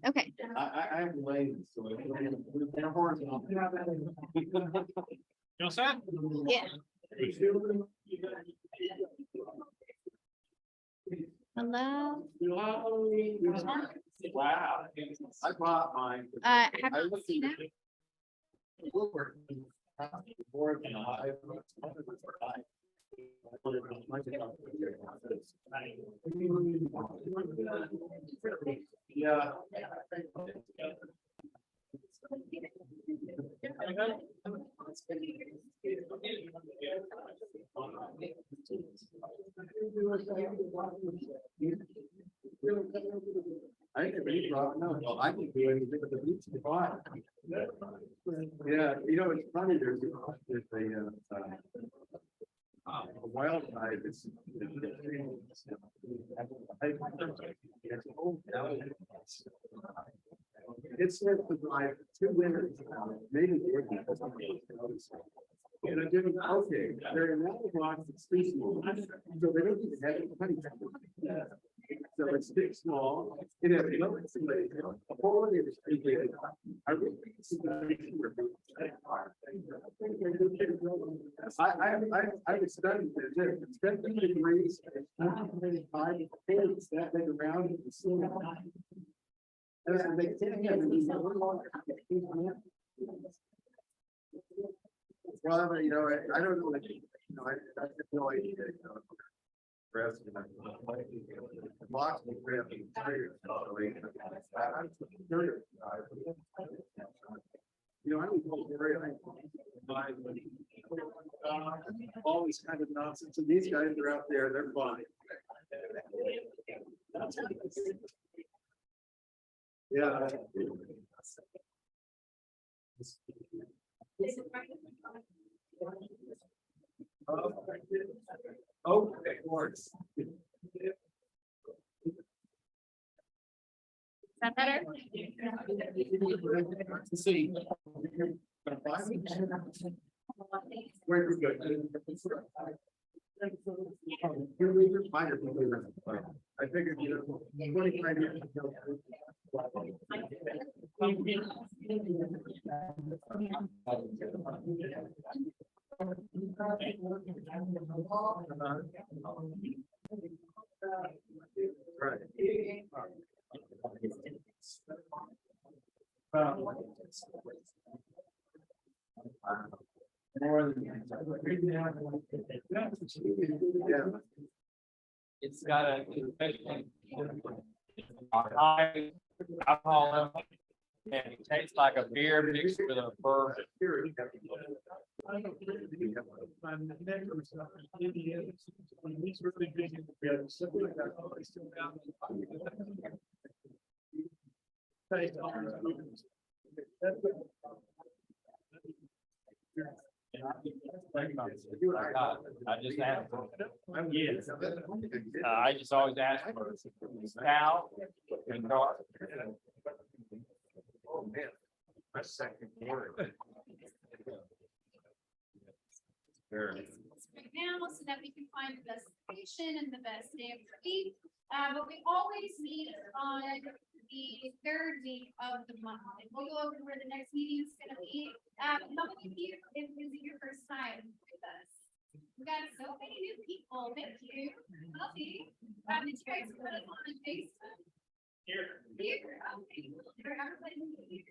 Okay. I have lanes, so they're horizontal. You all set? Yeah. Hello. Wow. I bought mine. Have you seen it? Yeah. I can read rock. No, I can do anything but the beach is fine. Yeah, you know, it's funny, there's a wildlife. It's supposed to drive 2 winters, maybe 3. And I didn't, okay, there are now rocks that's too small, so they don't even have any honey. So it's big, small, it has no insulation, a whole lot of it. I really think it's I was studying this, it's 17 degrees, 5 days that big around the sun. And they can't have it. Well, you know, I don't know, you know, I have no idea, you know. Box was grabbing tires. I'm curious. You know, I was very, all this kind of nonsense, and these guys are out there, they're fine. Yeah. Oh, of course. Is that better? See. Where you go? I figured, you know, 25 years ago. Right. It's got a high alcohol level, and it tastes like a beer mixed with a bourbon. I just asked. I just always ask for cow and dog. Oh, man. My second word. Right now, so that we can find the best station and the best day of the week. But we always meet on the third week of the month. And we'll go over where the next meeting is gonna be. How many of you, if this is your first time with us? We got so many new people. Thank you. Healthy. Did you guys put us on Facebook? Here. Here. Okay. Everybody here.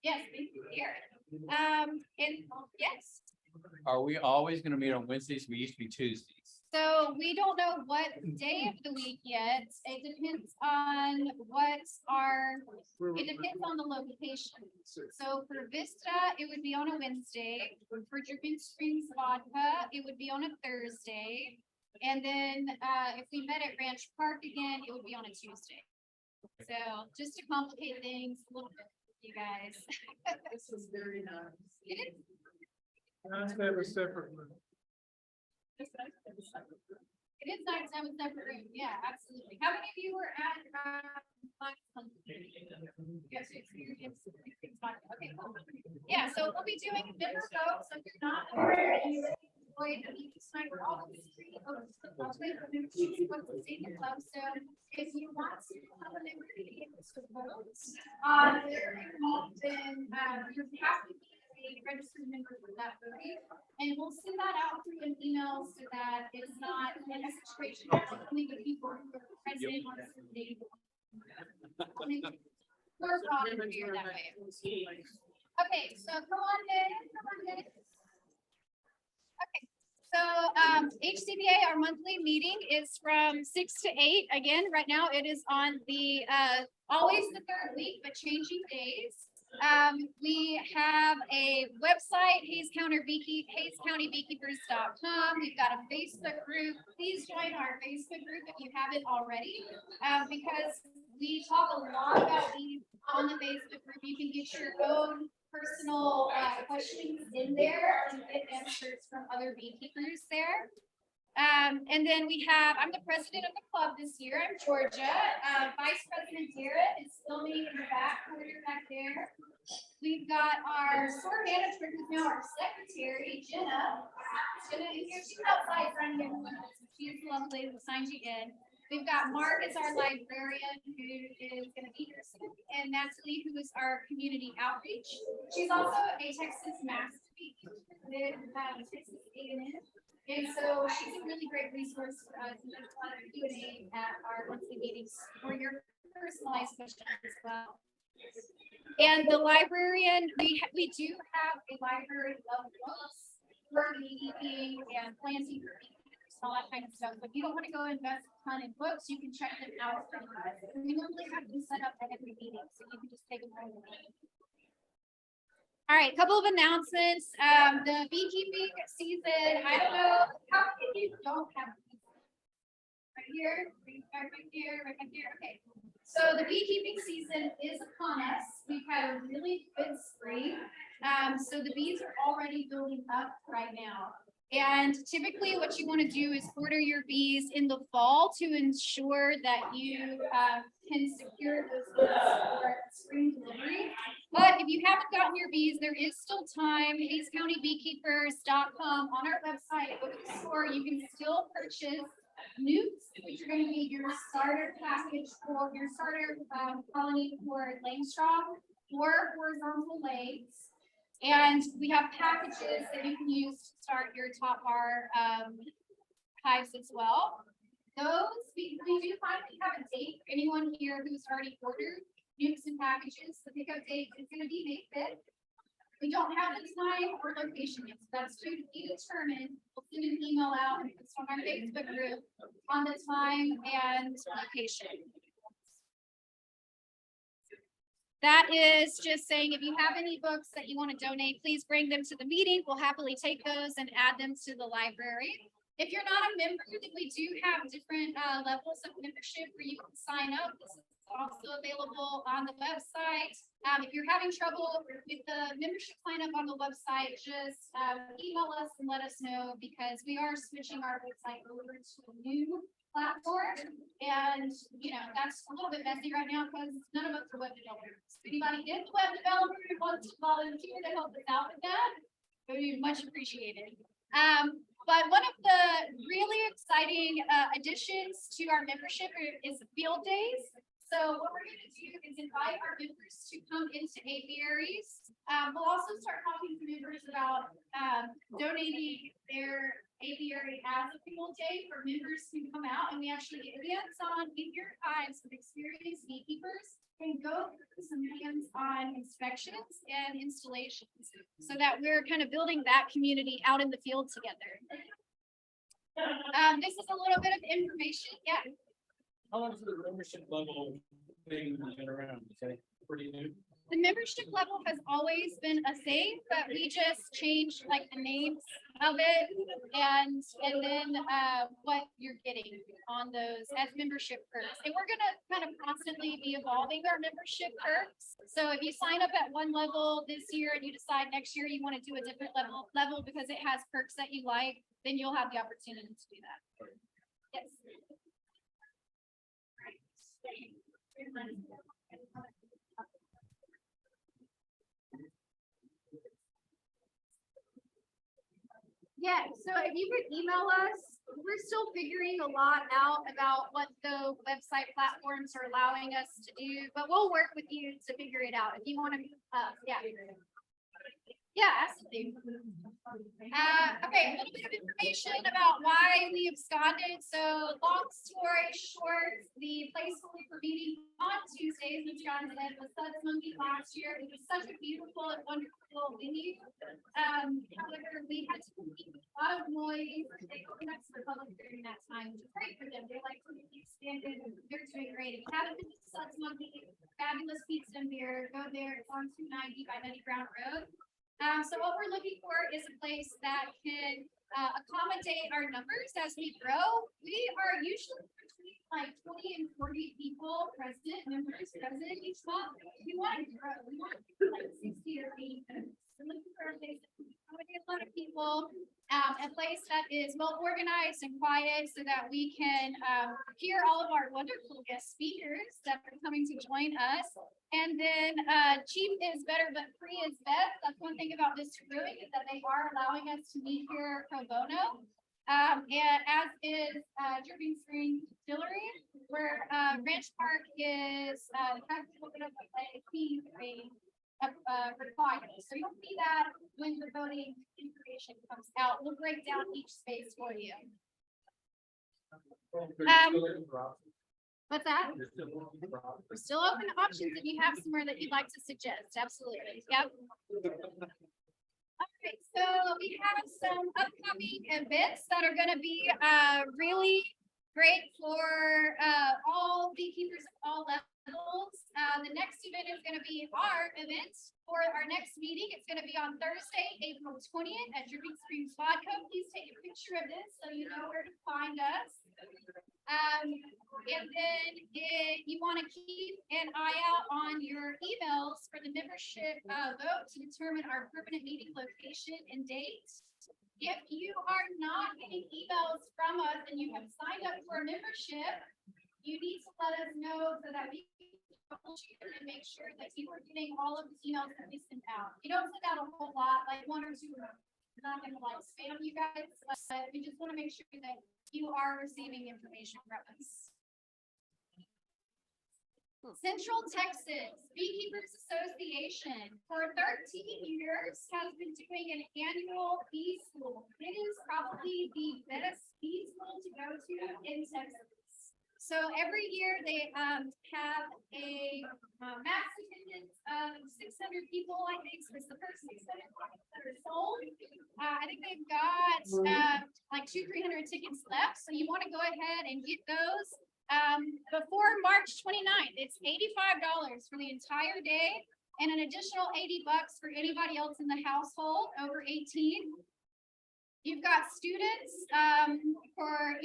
Yes, thank you, Garrett. And yes, Are we always gonna meet on Wednesdays? We used to be Tuesdays. so we don't know what day of the week yet. It depends on it depends on the location. So for Vista, it would be on a Wednesday. For Dripping Springs Vodka, it would be on a Thursday. And then if we met at Ranch Park again, it would be on a Tuesday. So just to complicate things a little bit, you guys. This is very nice. It is. That was separate. It is nice to have a separate room. Yeah, absolutely. How many of you were at yes, experience. Okay, cool. Yeah, so we'll be doing a dinner vote, so if you're not aware, you enjoy the meeting tonight, we're all in the street. What's the senior club, so if you want to have a liberty to vote, they're involved in, you have to be a registered member for that voting. And we'll send that out through an email so that it's not in a situation where only the people who are present on the day. We're probably here that way. Okay, so come on in. Okay, so HCBA, our monthly meeting is from 6 to 8. Again, right now it is on the always the third week, but changing days. We have a website, HaysCountyBeekeepers.com. We've got a Facebook group. Please join our Facebook group if you haven't already, because we talk a lot about bees on the Facebook group. You can get your own personal questions in there and get answers from other beekeepers there. And then I'm the president of the club this year. I'm Georgia. Vice President Garrett is filming in the back corner back there. We've got our store manager, who's now our secretary, Jenna. Jenna is here. She's outside trying to get everyone. She's lovely. We'll sign you in. We've got Mark as our librarian, who is going to be here soon, and Natalie, who is our community outreach. She's also a Texas master beekeeper with Texas A&M. And so she's a really great resource for us and does a lot of Q&A at our monthly meetings for your personalized questions as well. And the librarian, we do have a library of books for beekeeping and planting for beekeepers, all that kind of stuff. But if you don't want to go invest a ton in books, you can check them out from us. We normally have them set up at every meeting, so you can just take them home. All right, a couple of announcements. The beekeeping season, I don't know, how many of you don't have bees? Right here, right here, right here, okay. So the beekeeping season is upon us. We've had a really good spring. So the bees are already building up right now. And typically what you want to do is order your bees in the fall to ensure that you can secure those bees for spring delivery. But if you haven't gotten your bees, there is still time. HaysCountyBeekeepers.com on our website. Go to the store. You can still purchase newts, which are going to be your starter package for your starter colony for Langstroth or horizontal legs. And we have packages that you can use to start your top bar hives as well. Those, we do finally have a date for anyone here who's already ordered nukes and packages. The pickup date is going to be May 5th. We don't have the time or location yet, so that's to be determined. We'll send an email out and it's on our Facebook group on the time and location. That is just saying, if you have any books that you want to donate, please bring them to the meeting. We'll happily take those and add them to the library. If you're not a member, then we do have different levels of membership where you can sign up. This is also available on the website. If you're having trouble with the membership sign up on the website, just email us and let us know, because we are switching our website over to a new platform. And, you know, that's a little bit messy right now because none of us are web developers. If anybody is a web developer who wants to volunteer to help us out with that, it would be much appreciated. But one of the really exciting additions to our membership is field days. So what we're going to do is invite our members to come into apiaries. We'll also start talking to members about donating their apiary as a field day for members who come out, and we actually get hands-on in your hives with experienced beekeepers and go through some hands-on inspections and installations, so that we're kind of building that community out in the field together. This is a little bit of information. Yeah. How long is the membership level thing been around? You say pretty new? The membership level has always been a thing, but we just changed like the names of it and then what you're getting on those as membership perks. And we're gonna kind of constantly be evolving our membership perks. So if you sign up at one level this year and you decide next year you want to do a different level because it has perks that you like, then you'll have the opportunity to do that. Yes. Yeah, so if you could email us, we're still figuring a lot out about what the website platforms are allowing us to do, but we'll work with you to figure it out. If you want to, yeah. Yeah, absolutely. Okay, a little bit of information about why we absconded. So long story short, the placeholder for meeting on Tuesdays, which John said was Suds Monkey last year. It was such a beautiful and wonderful venue. However, we had to compete with a lot of noise. They opened up for public during that time, which is great for them. They like to be expanded. They're doing great. If you haven't been to Suds Monkey, fabulous pizza and beer. Go there. It's on 290 by Nutty Brown Road. So what we're looking for is a place that can accommodate our numbers as we grow. We are usually between like 20 and 40 people present, members present each month. We want to grow. We want to be like 60 or 80. We're looking for a place that can accommodate a lot of people, a place that is well organized and quiet so that we can hear all of our wonderful guest speakers that are coming to join us. And then cheap is better, but free is best. That's one thing about this brewing is that they are allowing us to meet here pro bono. And as is Dripping Spring Distillery, where Ranch Park is has a little bit of a key requirement. So you'll see that when the voting information comes out. We'll break down each space for you. What's that? We're still open to options if you have somewhere that you'd like to suggest. Absolutely. Yep. All right, so we have some upcoming events that are going to be really great for all beekeepers of all levels. The next event is going to be our event for our next meeting. It's going to be on Thursday, April 20th at Dripping Springs Vodka. Please take a picture of this so you know where to find us. And then you want to keep an eye out on your emails for the membership vote to determine our permanent meeting location and date. If you are not getting emails from us and you have signed up for a membership, you need to let us know so that we can troubleshoot and make sure that you are getting all of the emails that we send out. You don't send out a whole lot, like one or two. We're not going to like spam you guys, but we just want to make sure that you are receiving information from us. Central Texas Beekeepers Association for 13 years has been doing an annual bee school. It is probably the best bee school to go to in Texas. So every year they have a max attendance of 600 people. I think it's the first 600 that are sold. I think they've got like 200-300 tickets left. So you want to go ahead and get those. Before March 29th, it's $85 for the entire day and an additional $80 for anybody else in the household over 18. You've got students, for,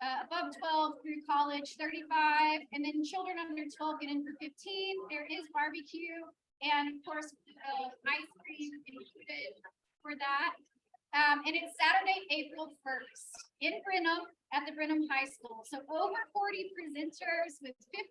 above 12 through college, 35, and then children under 12 get in for 15. There is barbecue and of course, ice cream included for that. And it's Saturday, April 1st in Brenham at the Brenham High School. So over 40 presenters with 50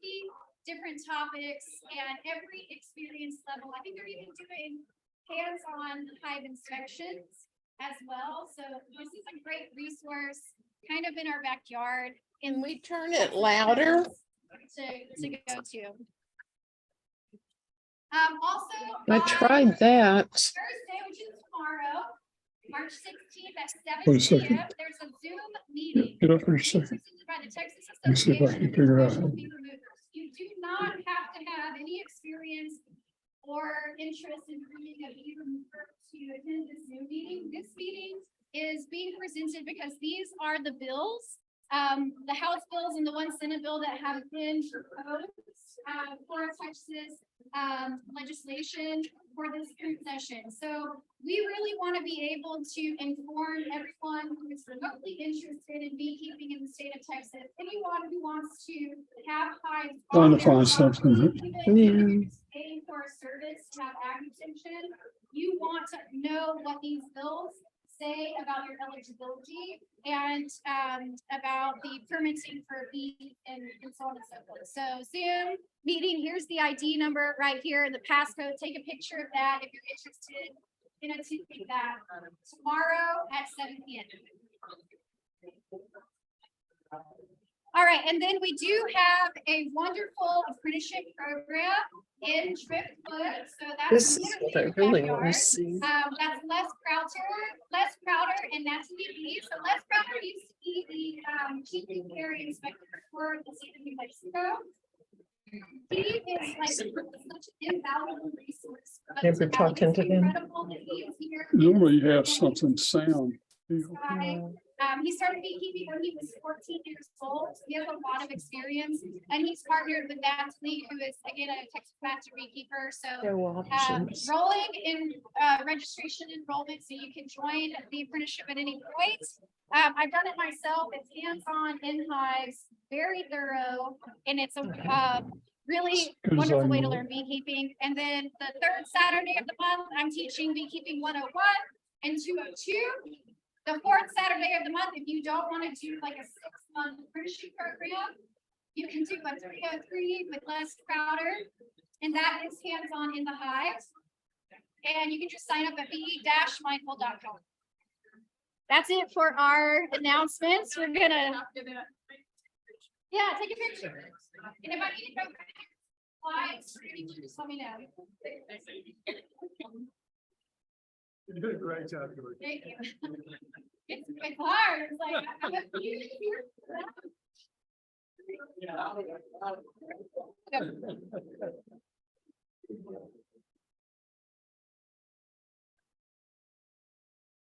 different topics and every experience level. I think they're even doing hands-on hive inspections as well. So this is a great resource kind of in our backyard. Can we turn it louder? To go to. Also. I on tried that. Thursday, which is tomorrow, March 16th at Wait a 7 second. p.m. There's a Zoom meeting. Get up here a second. Presented by the Texas Let me see if I Association can of figure out. Professional Bee Removers. You do not have to have any experience or interest in being a bee remover to attend this Zoom meeting. This meeting is being presented because these are the bills, the House bills and the one Senate bill that have been proposed for Texas legislation for this group session. So we really want to be able to inform everyone who is remotely interested in beekeeping in the state of Texas. Anyone who wants to have hives. Trying on to their find property, something. even if you're just paying for a service to have ag extension, you want to know what these bills say about your eligibility and about the permitting for bees and so on and so forth. So Zoom meeting, here's the ID number right here, the passcode. Take a picture of that if you're interested in attending that tomorrow at 7 p.m. All right, and then we do have a wonderful apprenticeship program in Driftwood. So that's This is what I really want to backyard. see. That's Les Crowder, and that's me. So Les Crowder used to be the chief area inspector for the state of New Mexico. He is like such an invaluable resource. But Never talking to him. incredible that he is here. Normally you have something sound. He started beekeeping when he was 14 years old. So he has a lot of experience, and he's partnered with Natalie, who is again a Texas master beekeeper. So There were options. rolling in registration enrollment, so you can join the apprenticeship at any point. I've done it myself. It's hands-on in hives, very thorough, and it's a really Good as wonderful I way to know. learn beekeeping. And then the third Saturday of the month, I'm teaching beekeeping 101 and 202. The fourth Saturday of the month, if you don't want to do like a 6-month apprenticeship program, you can do a 303 with Les Crowder, and that is hands-on in the hives. And you can just sign up at be-mindful.com. That's it for our announcements. We're gonna, yeah, take a picture. And if I need to go slides, just let me know. You did a great job, George. Thank you. It's hard. It's like, I'm a huge here.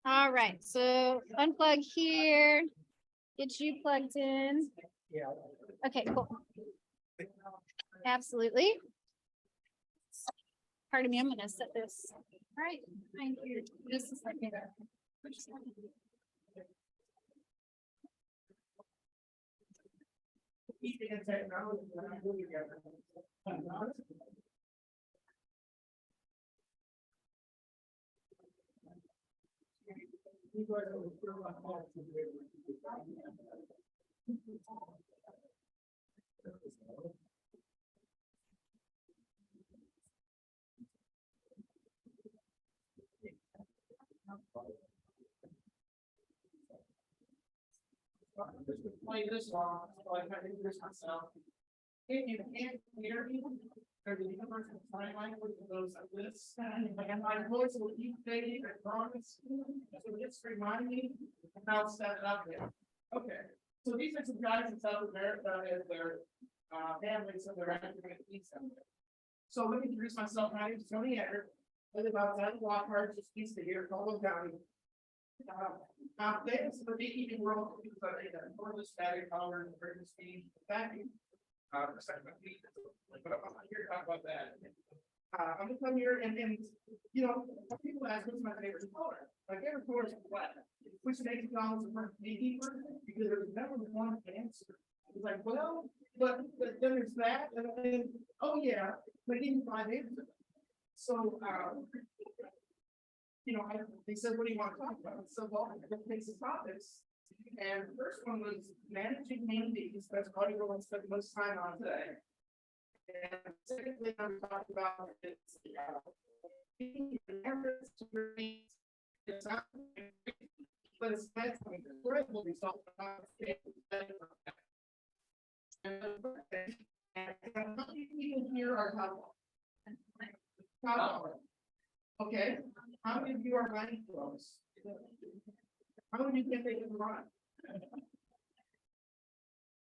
All right, so unplug here. Get you plugged in. Okay, cool. Absolutely. Pardon me, I'm gonna set this right behind here. Just a second. Play this song, so I kind of introduce myself. If you can't hear me, there's a universal sign language that goes like this. And my voice will keep fading, I promise. So just remind me, and I'll set it up there. Okay, so these are some guys in South America and their families and their African somewhere. So let me introduce myself. My name is Tony Ecker. I live outside of Lockhart, just east of here, Colvin County. This is the beekeeping world, because I think that enormous static power and very speed vacuum. But I'm not here to talk about that. I'm gonna come here and, you know, people ask what's my favorite color? My favorite color is black, which makes me almost a perfect beekeeper, because there's never one answer. It's like, well, but then there's that, and then, oh yeah, but even five answers. So, you know, they said, what do you want to talk about? So, well, I picked some topics. And the first one was managing bees. That's probably what I spent the most time on today. And the second thing I'm talking about is it's not, but it's nice, incredible result. And how many people here are top? Okay, how many of you are running close? How many of you think they can run?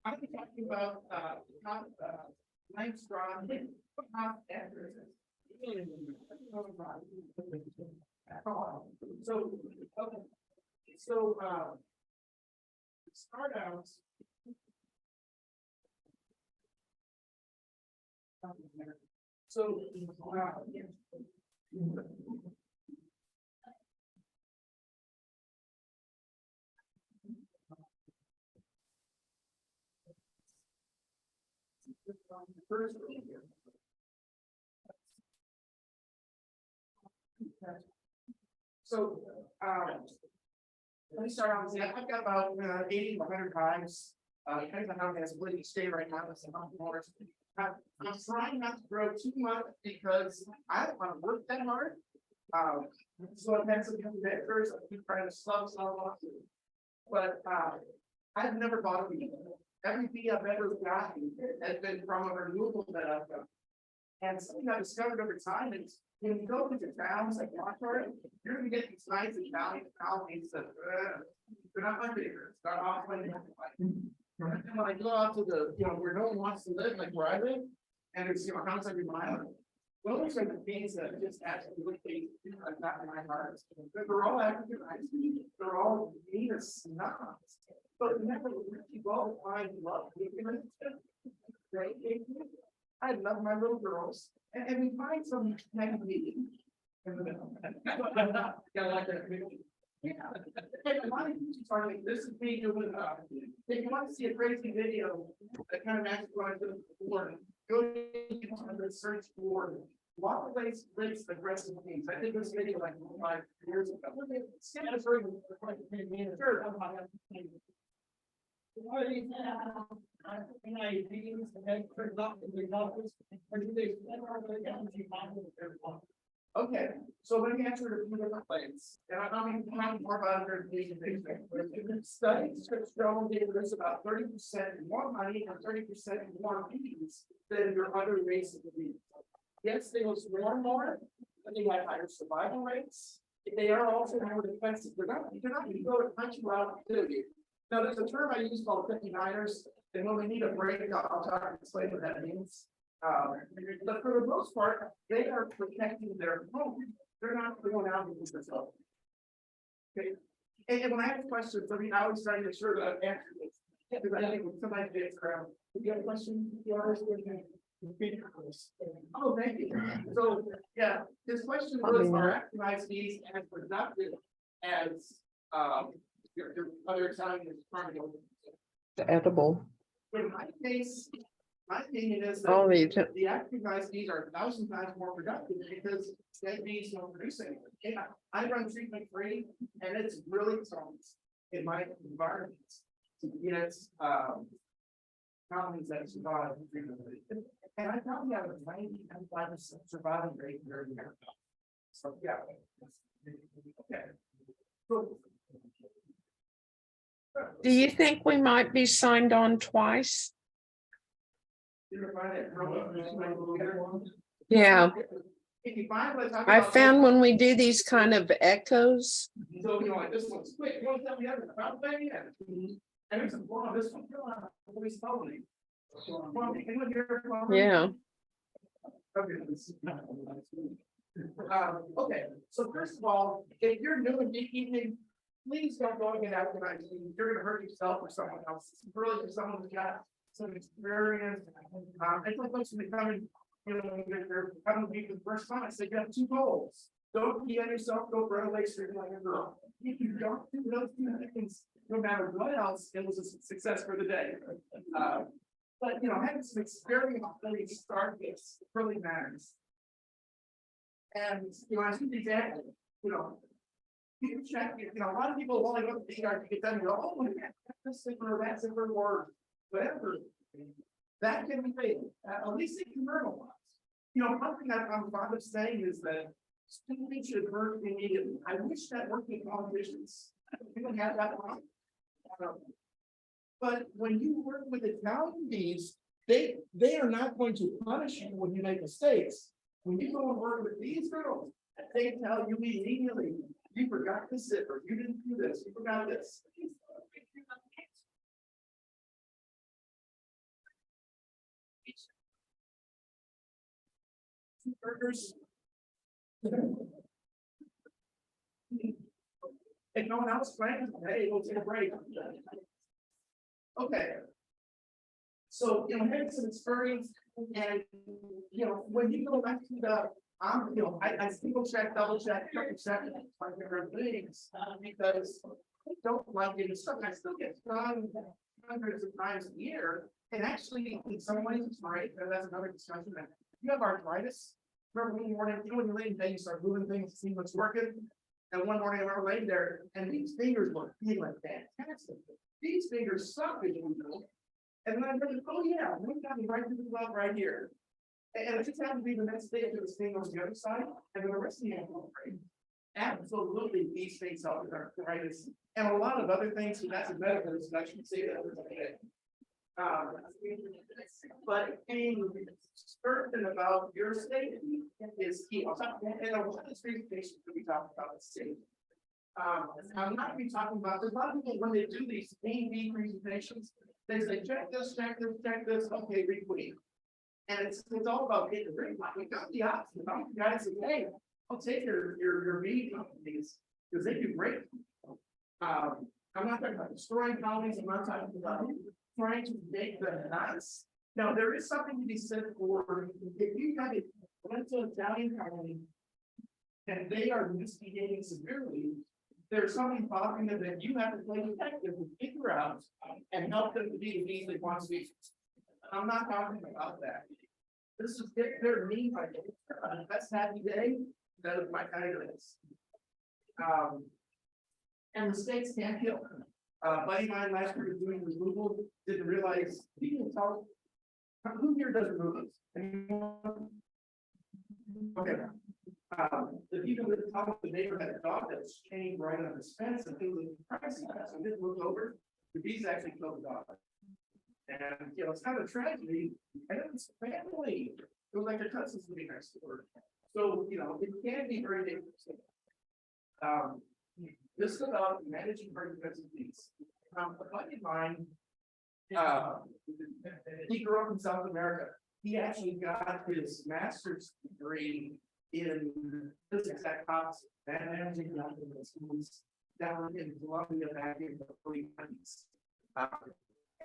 I'm talking about top Langstroth Top Entrances. So, okay, so start out. So, first, so, let me start on, I've got about 80 to 100 hives. Depends on how many has split each day right now, it's about more. I'm trying not to grow too much because I don't want to work that hard. So it depends on the first, I keep trying to slow off. But I've never bought a bee. Every bee I've ever gotten has been from a removal that I've done. And something I discovered over time is when you go into towns like Lockhart, you're gonna get these nice Italian colonies that they're not my favorites. They're not my And when I go out to the, you know, where no one wants to live, like where I live, and it's, you know, house every mile. Those are the things that just absolutely I've got in my heart. They're all Africanized. They're all mean as snobs. But never really well find love. Right? I love my little girls. And we find some kind of meeting in the middle. Yeah, like that. Yeah. And a lot of people are like, this is me doing if you want to see a crazy video that kind of matches what I did before, go to the search for what place lives aggressive things. I did this video like 5 years ago. Sure. Okay, so let me answer it a few different ways. And I'm going to talk more about it. Studies have shown that there's about 30% more money and 30% more bees than your other races of bees. Yes, they will swarm more, but they have higher survival rates. They are also more defensive. They're not going to go to punch you out. Now, there's a term I use called 59ers, and when we need a break, I'll talk and explain what that means. But for the most part, they are protecting their home. They're not going out into the zone. Okay. And when I have questions, I mean, I always try to make sure that I've answered this. Because I think when somebody gets around, if you have a question, you always go ahead. Oh, thank you. So, yeah, his question was, are Africanized bees as productive as your other Italian is trying to go? The edible. In my case, my opinion is All that the the Africanized bees are 1,000 times more productive because dead bees don't produce anything. Yeah, I run treatment free, and it's really tough in my environment to get colonies that survive treatment free. And I probably have a 95% survival rate here in America. So yeah. Okay. So, Do you think we might be signed on twice? Yeah, if you find what's I about found when we do these kind of echoes, so, you know, like this one's quick. You want to tell me other about that? Yeah. And there's a one on this one. Always following. yeah. Okay, so first of all, if you're new in beekeeping, please don't go and get Africanized. You're gonna hurt yourself or someone else. It's really for someone who's got some experience. I think folks will be coming you know, when they're coming to me for the first time, I say, you have two goals. Don't be on yourself, go run away street like a girl. If you don't do those two things, no matter what else, it was a success for the day. But, you know, having some experience really start this really matters. And, you know, as an example, you know, you can check, you know, a lot of people only go to the ER to get done, and go, oh, that's zipper, that zipper, or whatever. That can be fake, at least it can hurt a lot. You know, one thing that I'm fond of saying is that students should hurt immediately. I wish that worked with politicians. We don't have that one. But when you work with Italian bees, they are not going to punish you when you make mistakes. When you go and work with these girls, they tell you immediately, you forgot this zipper, you didn't do this, you forgot this. Burgers. If no one else plans, hey, we'll take a break. Okay. So, you know, having some experience and, you know, when you go back to the, you know, I single check, double check, triple check, my favorite things, because I don't like getting stuck. I still get stung hundreds of times a year. And actually, in some ways, it's right. That's another discussion. That you have arthritis. Remember one morning, you know, when you're laying down, you start moving things to see what's working. And one morning I remember laying there, and these fingers were feeling fantastic. These fingers suck, as you know. And then I heard, oh yeah, we got me right through the glove right here. And it just happened to be the next day to the thing on the other side, and then the rest of the animal brain. Absolutely, these things help with arthritis and a lot of other things. So that's a medical discussion. Say that was okay. But being certain about your safety is key. And a lot of this presentation that we talk about is safety. I'm not be talking about, there's a lot of people when they do these A&B presentations, they say, check this, okay, requeen. And it's all about getting rid of it. We got the option. The guys say, hey, I'll take your meat companies because they do great. I'm not talking about destroying colonies, I'm not talking about trying to make them nice. Now, there is something to be said for if you have a went to Italian colony and they are misbehaving severely, there's something bothering them that you have to play detective and figure out and help them to be the bees they want to be. I'm not talking about that. This is their mean by best happy day. That is my kindness. And mistakes can't kill. Buddy of mine last year was doing removal, didn't realize he can tell who here does removals. Okay. The people that talk the neighbor had a dog that was chained right on his fence and it was pricey. So he didn't look over. The bees actually killed the dog. And you know, it's kind of a tragedy. And it's family. It was like their cousins living next door. So you know, it can be very dangerous. This is about managing pregnancy bees. A buddy of mine, he grew up in South America. He actually got his master's degree in physics at Cox and managing schools down in Colombia back in the early 90s.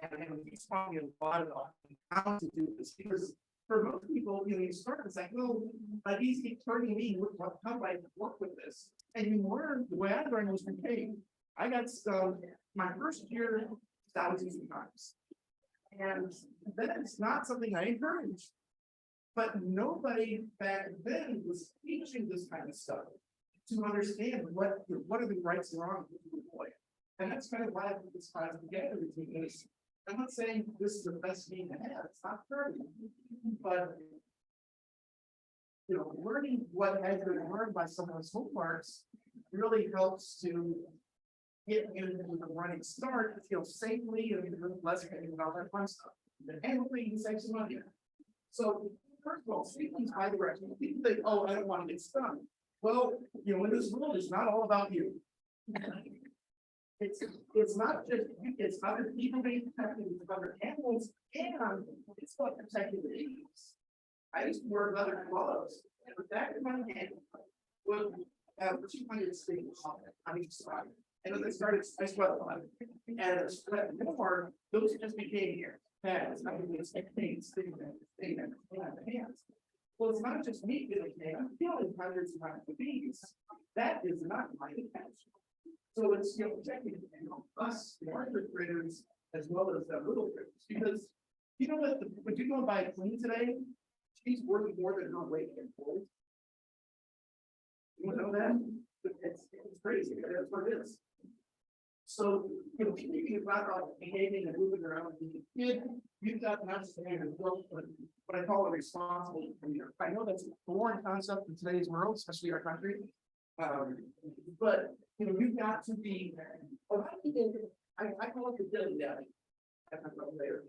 And he's talking a lot about how to do this because for most people, you know, you start, it's like, well, my bees keep turning me, how do I work with this? And you learn, the way I learned was from Kate. I got stung my first year thousands of times. And then it's not something I encourage. But nobody back then was teaching this kind of stuff to understand what are the rights and wrongs of the boy. And that's kind of why I put this class together because I'm not saying this is the best thing to have, it's not perfect. But you know, learning what has been learned by someone's homeworks really helps to get you into the running start, feel safely and less pain and all that fun stuff. And hopefully you can save some money. So first of all, speaking by direction, people think, oh, I don't want to get stung. Well, you know, in this world, it's not all about you. It's not just you, it's other people being protected, it's other animals, and it's about protecting the bees. I used to wear leather gloves, and the back of my hand would have 200 stings on each side. And as I started, I sweat a lot. And as I sweat more, those just became pads. I mean, it's like things, the hands. Well, it's not just me feeling pain, I'm feeling hundreds and hundreds of bees. That is not my intention. So it's, protecting, us, the larger critters, as well as the little critters, because you know what, when you go and buy a queen today, she's worth more than her weight in gold. You know that? It's crazy, but that's what it is. So, keeping is not about behaving and moving around and being a kid, you've got not just what I call a responsible leader. I know that's a foreign concept in today's world, especially our country. But you've got to be. A lot of people, I call it the dilly daddy. Later.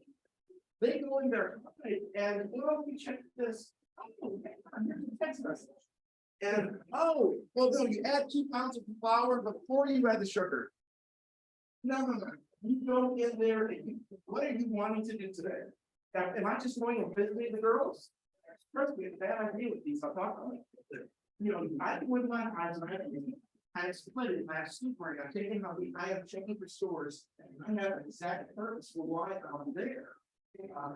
They go in there and we check this. Oh, I'm here's a text message. And well, no, you add 2 pounds of flour before you add the sugar. No. You go in there and what are you wanting to do today? Now, am I just going and visiting the girls? First, we have a bad idea with these. I'll talk about it. I can with my hives, I have split it, I have super, I'm taking how I have checking for stores, and I have an exact purpose for why I'm there.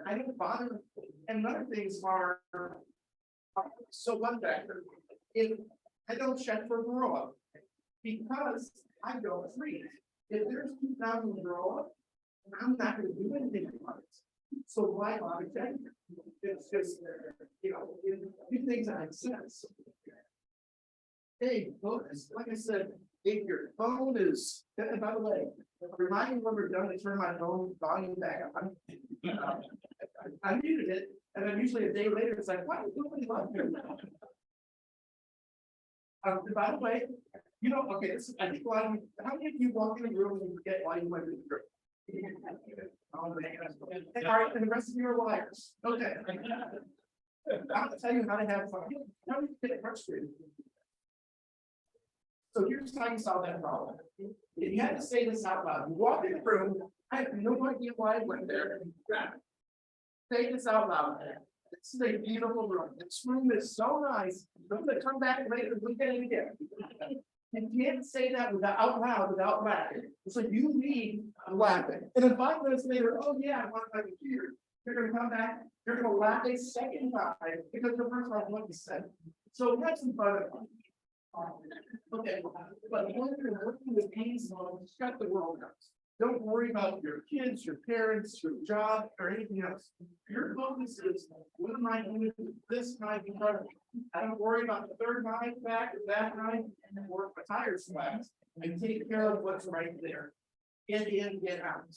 I don't bother, and other things are, so one factor, if I don't check for grow up, because I don't freeze. If there's 2,000 grow up, I'm not gonna do anything about it. So why bother checking? It's just, these things that make sense. Hey, folks, like I said, if your phone is, and by the way, remind me when we're done to turn my phone volume back up. I muted it, and then usually a day later, it's like, why are you doing like here? By the way, okay, I think a lot of you, how many of you walk in the room and you forget why you went to the room? All right, and the rest of you are liars. Okay. I'm gonna tell you how to have fun. How do you get frustrated? So here's how you solve that problem. If you had to say this out loud, you walk in the room, I have no idea why I went there. Say this out loud. This is a beautiful room. This room is so nice. I'm gonna come back later and look at it again. You can't say that out loud without laughing. So you leave laughing. And then 5 minutes later, oh yeah, I want to here. You're gonna come back, you're gonna laugh a second time because the first time what you said. So have some fun. Okay, but when you're working with these, shut the world out. Don't worry about your kids, your parents, your job, or anything else. Your focus is what am I doing with this night in front of me? I don't worry about the third night back or that night, or if my tires flat. I take care of what's right there. Get in, get out.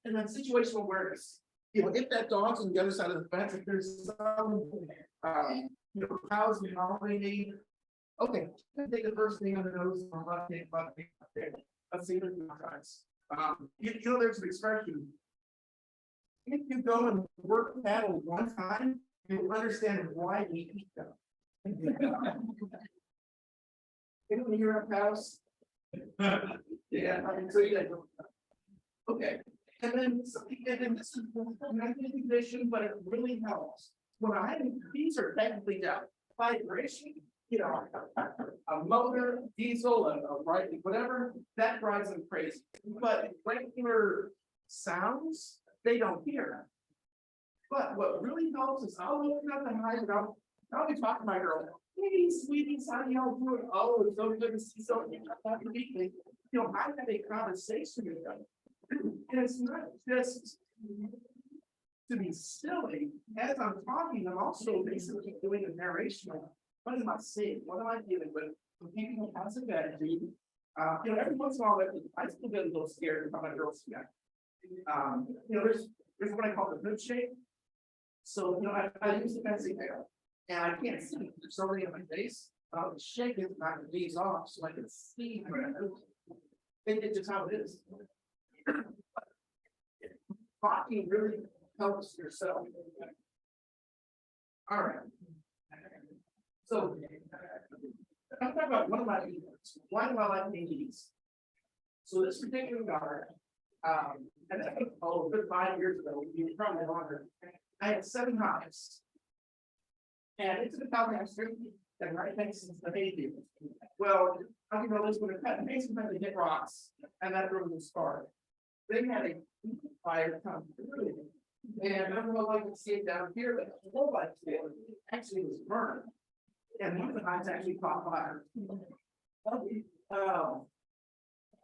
And then situational awareness. If that dog's on the other side of the fence, if there's some cows and all they need. Okay, take the first thing on the nose or left hand, let's see the guys. There's an expression. If you go and work cattle one time, you'll understand why we eat them. Anyone here have cows? Yeah, so you guys. Okay, and then this is not a condition, but it really helps. These are technically down. Vibration. A motor, diesel, a whatever, that drives them crazy. But regular sounds, they don't hear. But what really helps is I'll open up the hive and I'll be talking to my girl. Hey, sweeties, how y'all doing? Oh, it's so good to see so many. I have a conversation with them. And it's not just to be silly. As I'm talking, I'm also basically doing a narration of what am I saying? What am I dealing with? People have positive attitude. Every once in a while, I still get a little scared about my girls again. There's what I call the hood shape. So, I use the fencing there, and I can't see. There's so many on my face. The shake is not to ease off, so I can see. It's just how it is. Talking really helps yourself. All right. So, I'm talking about one of my favorites. Why do I like these? So this particular guard, and I think, a good 5 years ago, you probably longer, I had 7 hives. And it's a cow pasture, and right next to the hay field. Well, I think this when it cut, basically had to hit rocks, and that room was scarred. They had a fire come through, And I don't know if I can see it down here, but the whole life actually was burned. And one of the hives actually caught fire. Um,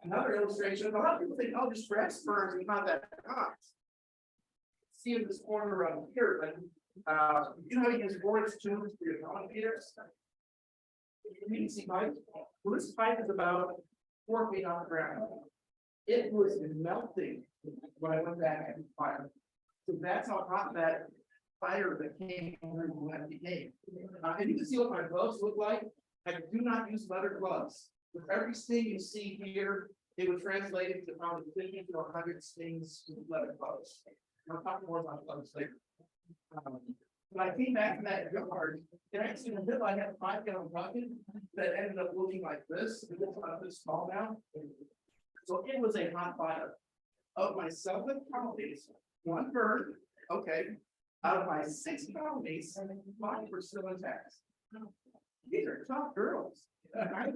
Another illustration, a lot of people think, oh, just grass burns and not that hot. See in this corner right here, but you know how you use boards tubes for your meters? You can see pipe. Well, this pipe is about 4 feet off the ground. It was melting when I went back and fire. So that's how hot that fire that came when that became. And you can see what my gloves look like. I do not use leather gloves. With every sting you see here, it would translate into probably 50 to 100 stings with leather gloves. I'll talk more about gloves later. When I came back to that yard, and actually in the middle, I had a 5-gallon bucket that ended up looking like this. It's about this small now. So it was a hot fire. Of my 7 colonies, 1 burned, okay. Out of my 6 colonies, 5 were still intact. These are tough girls. I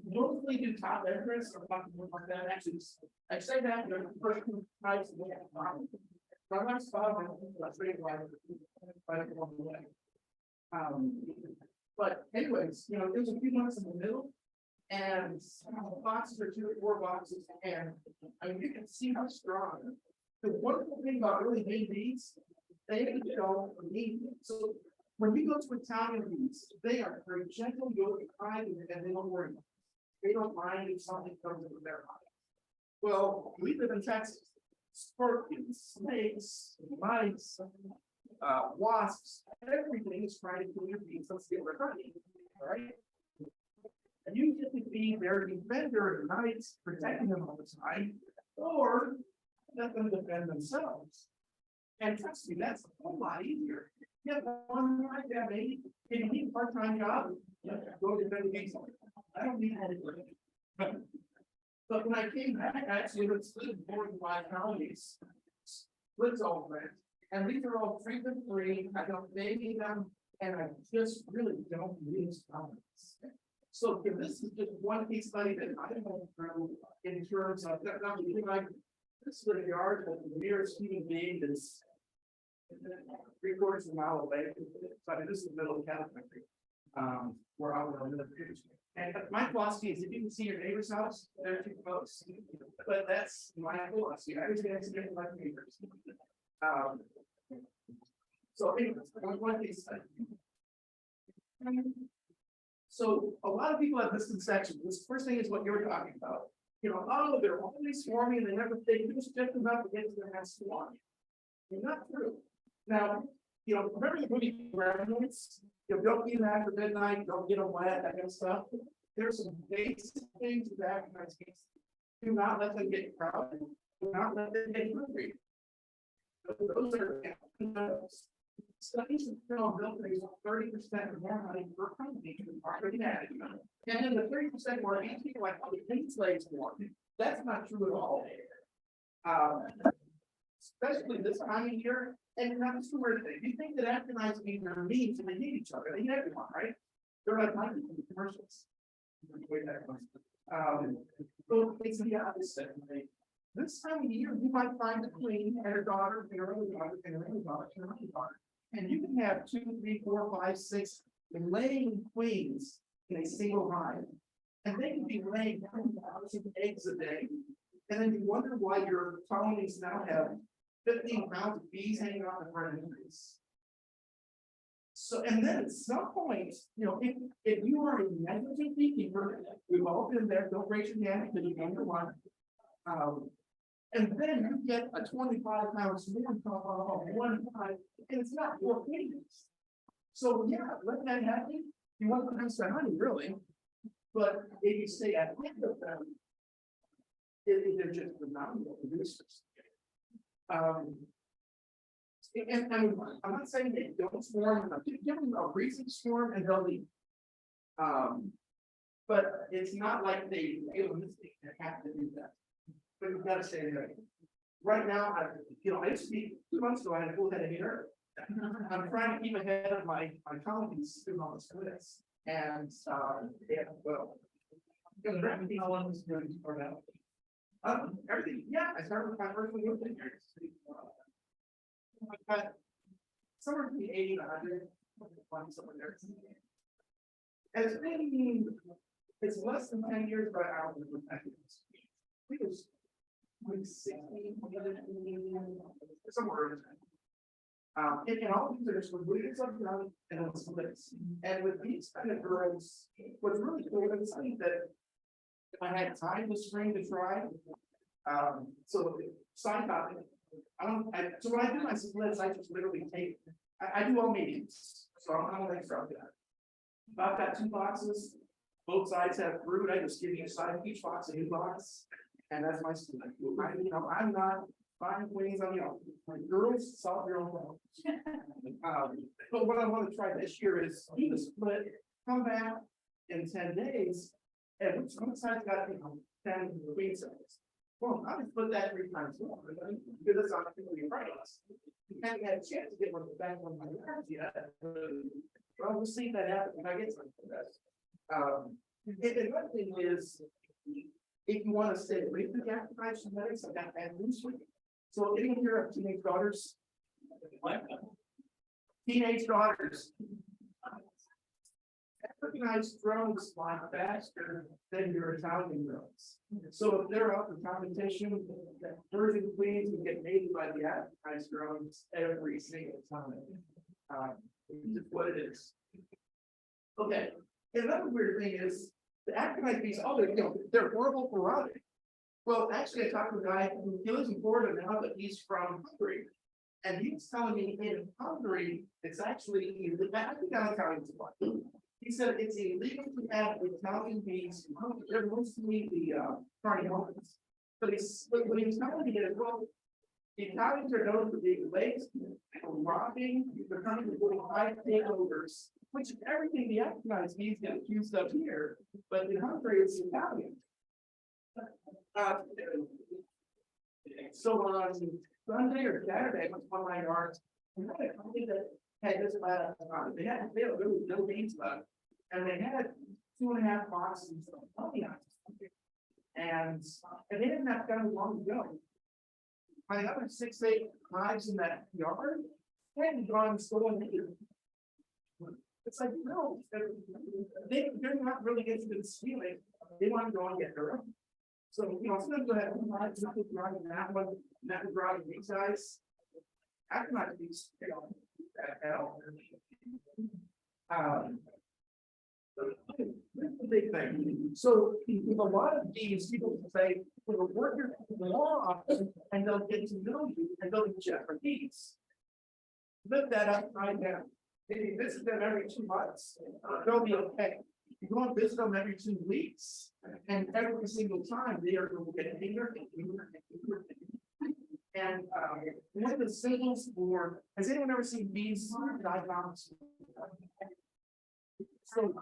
mostly do top entrance or something like that. Actually, I say that in the first 2 types of my last spot, that's pretty wide. But anyways, you know, there's a few months in the middle. And boxes are 2 or 4 boxes, and I mean, you can see how strong. The wonderful thing about really big bees, they don't need. So when you go to Italian bees, they are very gentle, you'll be kind, and they don't worry. They don't mind if something comes into their eye. Well, we live in Texas. Scorpions, snakes, mice, wasps, everything is trying to kill your bees. Let's get rid of honey, all right? And you get to be their defender at night, protecting them all the time, or let them defend themselves. And trust me, that's a whole lot easier. You have one like that, maybe, if you need a part-time job, go defend the bees. I don't need that. But when I came back, I actually would split more than 5 colonies. Splits all rent. And these are all treatment-free. I don't baby them, and I just really don't use colonies. So this is just one case study that I went through in terms of like this little yard that the nearest human being is 3/4 of a mile away. So I mean, this is the middle of California, where I was in the future. And my philosophy is if you can see your neighbor's house, they're too close. But that's my philosophy. I was going to get my neighbors. So anyways, one case study. So a lot of people have misconceptions. This first thing is what you were talking about. You know, oh, they're always swarming and they never think just enough to get to their next swarm. You're not true. Now, you know, remember the movie Gremlins? You know, don't eat them after midnight, don't get them wet, that kind of stuff. There's some basic things that do not let them get crowded, do not let them get hungry. Those are studies have shown buildings 30% more money per company already added. And then the 30% more people like the slaves more. That's not true at all. Especially this time of year, and not just where you think that Africanized means they're mean, so they need each other. They need everyone, right? They're like money from the commercials. So it's the opposite. This time of year, you might find a queen and her daughter, and her other daughter, and her other daughter, and her other daughter. And you can have 2, 3, 4, 5, 6 laying queens in a single hive. And they can be laying 10,000 eggs a day. And then you wonder why your colonies now have 15 pounds of bees hanging on the front ends. So, and then at some point, you know, if you are a negligent beekeeper, we've all been there, don't raise your hand because you're under one. And then you get a 25-pound swarm on one hive, and it's not 4 queens. So yeah, let that happen. You want them to honey, really. But if you stay ahead of them, they're just phenomenal producers. And I'm not saying they don't swarm, give them a reason to swarm and they'll leave. But it's not like they have to do that. But you've got to stay there. Right now, I used to be 2 months ago, I had a full head of hair. I'm trying to keep ahead of my colleagues doing all this splits. And yeah, well, how long was going to start out? Everything, yeah, I started with my first one. But somewhere between 80 and 100, somewhere there. And it's been, it's less than 10 years, but I don't know. I think it was like 60, somewhere around that. And all these are just bleeders up down and then splits. And with these kind of girls, what's really cool is I think that if I had time this spring to try, so side topic. So when I do my splits, I just literally take, I do all mediums. So I'm not like start that. If I've got 2 boxes, both sides have fruit, I just give you a side of each box, a new box. And that's my split. I'm not buying wings on the off. My girls solve your own problems. But what I want to try this year is do the split, come back in 10 days, and which one side's got 10 queen sides. Well, I would split that 3 times more, because it's not really right. You haven't had a chance to get one back on my cards yet. Well, we'll see if that happens when I get something for that. And another thing is, if you want to stay away from the Africanized genetics, I got that loose with. So anyone here have teenage daughters? Teenage daughters. Africanized drones fly faster than your Italian drones. So if they're up in competition, that Persian queens will get mated by the Africanized drones every single time. It's just what it is. Okay. And another weird thing is the Africanized bees, they're horrible for running. Well, actually, I talked to a guy who lives in Florida now, but he's from Hungary. And he was telling me in Hungary, it's actually, I think I'll tell you. He said it's illegal to have Italian bees. They're mostly the carnivores. But what he was telling me is, well, the Italians are known for being late, for robbing, they're kind of doing high takeovers, which is everything the Africanized bees get accused of here. But in Hungary, it's Italian. So on Sunday or Saturday, I went to one of my yards, and I had a company that had this they had really no beans left, and they had 2.5 boxes of honey on it. And they didn't have done long to go. My other 6-8 hives in that yard hadn't gone stolen either. It's like, no, they're not really interested in stealing. They want to go and get their own. So, sometimes go ahead and hives, nothing wrong with that one, nothing wrong with these guys. I cannot be, at all. That's the big thing. So with a lot of these people say, well, work your law and they'll get to know you and they'll get Japanese. Lift that up right now. If you visit them every 2 months, they'll be okay. You go and visit them every 2 weeks, and every single time they are going to get bigger and bigger and bigger. And one of the symbols for, has anyone ever seen bees diagrams? So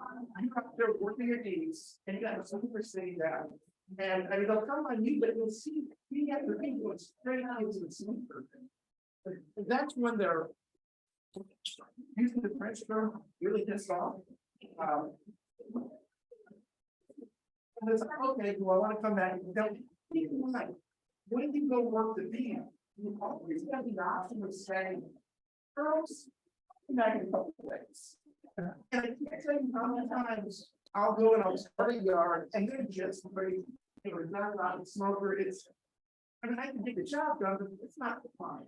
they're working your bees, and you got something for sitting down. And I mean, they'll come on you, but you'll see bee after bee going straight out into the sleeper. That's when they're using the French term, really pissed off. And it's like, okay, well, I want to come back and tell you, when you go work the bee, you always have the option of saying, girls, come back in a couple of days. And I can't tell you how many times I'll go and I'll start a yard and they're just crazy. It's not about the smoker, I mean, I can get the job done, but it's not the fun.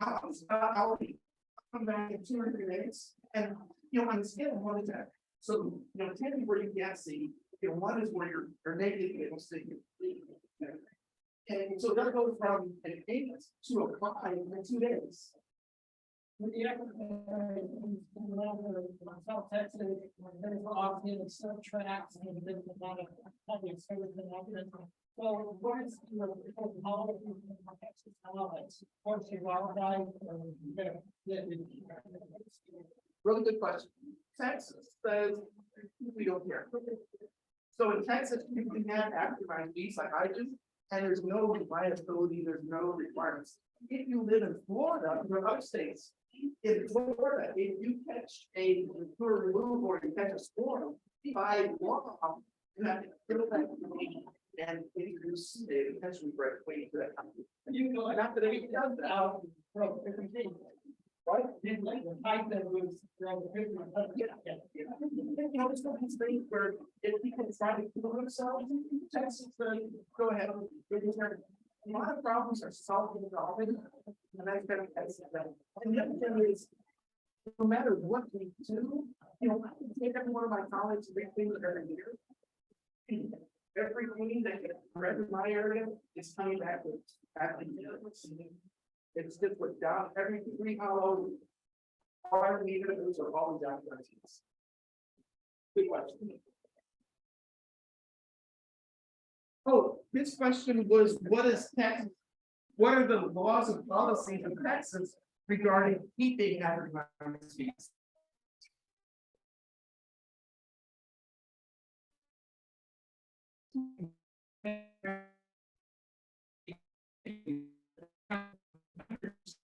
I'll come back in 2 or 3 days, and on the scale of 1 to 10. So 10 is where you can't see. 1 is where you're negative, able to see. And so they'll go from an 8 to a 5 in 2 days. Yeah, South Texas, there's often some tracks and there's a lot of public service and everything. So what is really good question. Texas says we don't care. So in Texas, you can have Africanized bees like I do, and there's no liability, there's no requirements. If you live in Florida, or other states, in Florida, if you catch a remove or you catch a spore, by law, you have to kill that bee and introduce it potentially break weight to that. You know, Not that it does that. from different things. Right? Then like the height that was around the picture. You know, there's some things where if people try to kill themselves, that's, go ahead. A lot of problems are solved in the office. And I think that's, and the other thing is, no matter what we do, you know, I can take every one of my colleagues, big things every year. Every meeting that gets read in my area is coming back with. It's just what down, every 3 hollow. Water meters are all down. Good question. Oh, this question was, what is Texas? What are the laws and policies of Texas regarding keeping Africanized bees?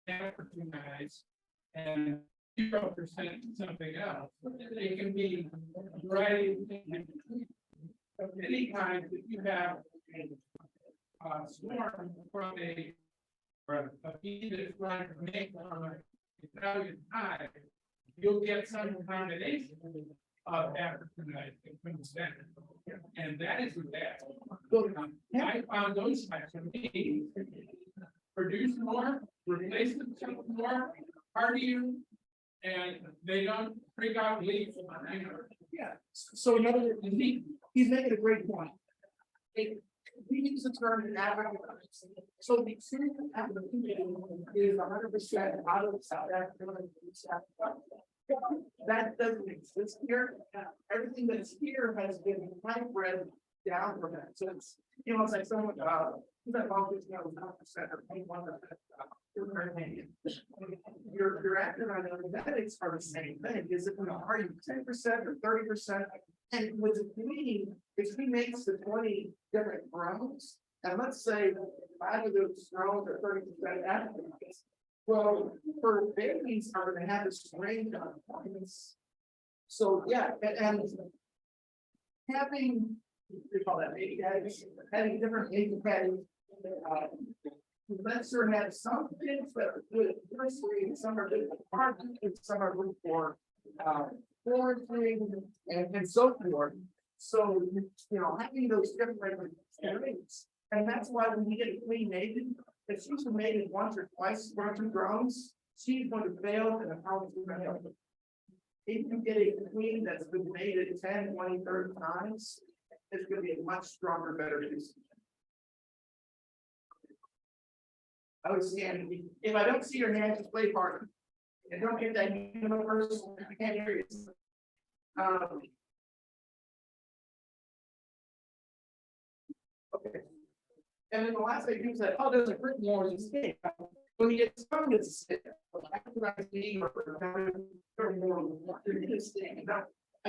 Africanized and 0% something else. They can be a variety of things of any kind that you have a swarm from or a bee that's trying to make on an Italian hive, you'll get some combination of Africanized that comes down. And that is bad. I found those types of bees produce more, replace themselves more, hardier, and they don't freak out leaves. Yeah, so in other words, he's making a great point. We use the term Africanized. So the extent of African is 100% out of South Africa. That doesn't exist here. Everything that's here has been hybrid down from that. So it's, you know, it's like someone that always knows 1% or 21%. Your Africanized genetics are the same thing. Is it going to hardy 10% or 30%? And with the queen, if he makes the 20 different drones, and let's say 5 of those drones are 30% Africanized. Well, for babies are going to have this range on points. So yeah, and having, we call that baby daddies, having different baby daddies. Let's sort of have some things that are good at nursery, and some are good at parking, and some are good for foraging and so forth. So, you know, having those different things, and that's why when you get a queen mated, if she's been mated once or twice, 1 or 2 drones, she's going to fail and the house is going to fail. If you get a queen that's been mated 10, 20, 30 times, it's going to be a much stronger, better piece. I was saying, if I don't see your hand, just play part. And don't get that universe, I can't hear you. Okay. And then the last thing you said, oh, there's a group more than state. When you get stung, it's a state. I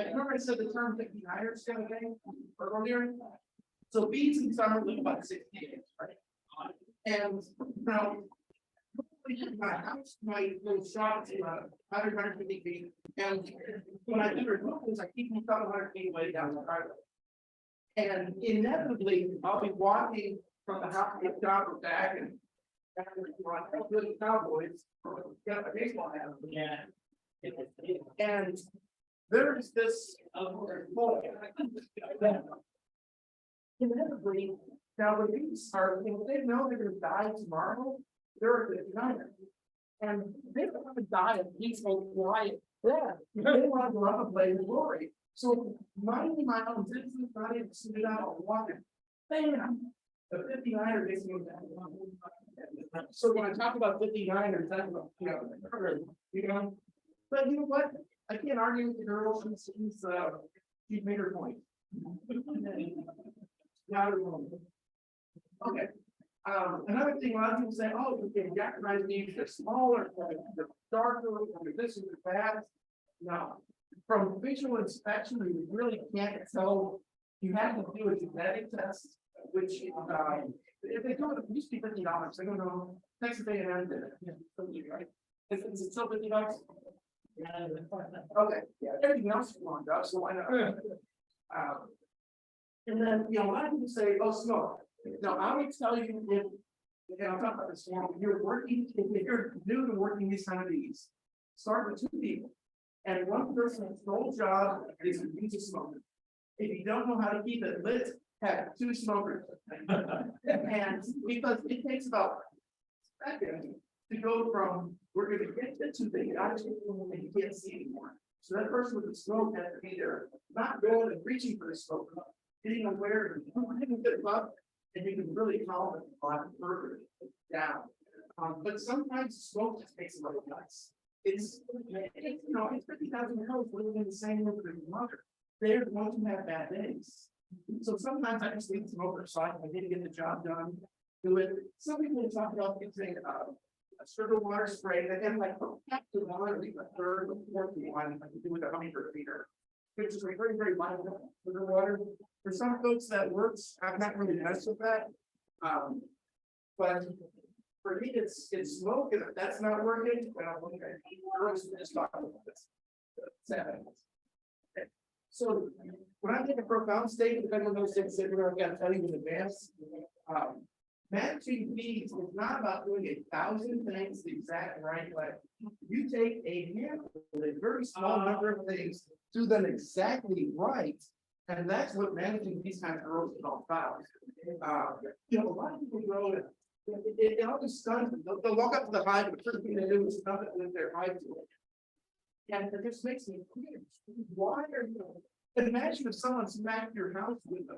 remember I said the term 59ers the other day earlier. So bees in summer live about 60 days, right? And now, my house, my little shop is 150 feet. And when I do removals, I keep them about 100 feet away down the driveway. And inevitably, I'll be walking from the house to the shop or back and little cowboys, got a baseball hat. Yeah. And there's this inevitably, now when these are, if they know they're gonna die tomorrow, they're a good niner. And they don't want to die a peaceful quiet. Yeah. They want to love a place of glory. So minding my own business, not even sit out on walking. Bam. The 59er makes me that. So when I talk about 59ers, that's what, you know, but you know what? I can't argue with the girl. She's made her point. Okay. Another thing, a lot of people say, oh, you can Africanized bees, they're smaller, they're darker, this is bad. No, from visual inspection, you really can't tell. You have to do a genetic test, which if they do it, it used to be $50. They don't know. Texas A&M did it. Right? Is it still $50? Yeah. Okay. Yeah. Everything else is long up, so why not? And then, you know, a lot of people say, oh, smoke. Now, I would tell you if, and I'll talk about this more, if you're working, if you're new to working these kind of bees, start with 2 people. And one person's sole job is to use a smoker. If you don't know how to keep it lit, have 2 smokers. And because it takes about a second to go from, we're gonna get it to the actual room and you can't see anymore. So that person with the smoke has to be there, not going and reaching for the smoke, getting aware of it up, and you can really calm it further down. But sometimes smoke just makes it really nice. It's you know, it's 50,000 hours living in the same room with their mother. They're going to have bad days. So sometimes I just leave the smoker aside, I didn't get the job done, do it. Some people talk about using a sugar water spray, and then like half the water, leave a third or fourth one, like you do with a hummingbird feeder. Which is like very, very light sugar water. For some folks that works, I've not really messed with that. But for me, it's smoke, and if that's not working, well, okay, first we just talk about this. Okay. So when I make a profound statement, depending on those things that we're gonna tell you in advance, managing bees is not about doing 1,000 things the exact right way. You take a handful, a very small number of things, do them exactly right, and that's what managing these kinds of growth is all about. You know, a lot of people grow it. It always stuns them. They'll walk up to the hive, and the first thing they do is stuff it with their hive tool. And it just makes me cringe. Why are you? Imagine if someone smacked your house with a,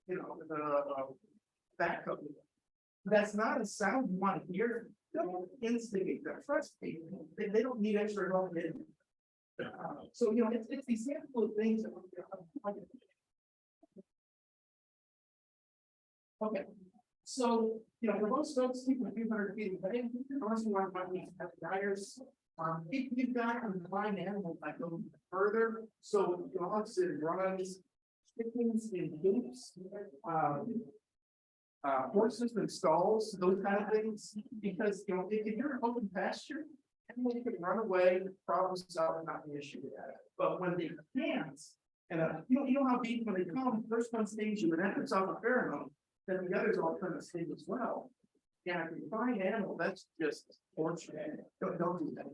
with a backhoe. That's not a sound you want to hear. Don't instigate that. Trust me, they don't need extra help in. So it's these handful of things that okay. So, for most folks, keep a few hundred feet away, unless you want to find these dyers. If you've got confined animals that go further, so dogs and runs, chickens in coops, horses and stalls, those kind of things, because if you're in open pasture, anyone can run away, problem solved, not an issue with that. But when they can't, and you know how bees when they come, first one stings you, and that puts off a pheromone. Then the others all turn to sting as well. And if you find animal, that's just fortunate. Don't do that.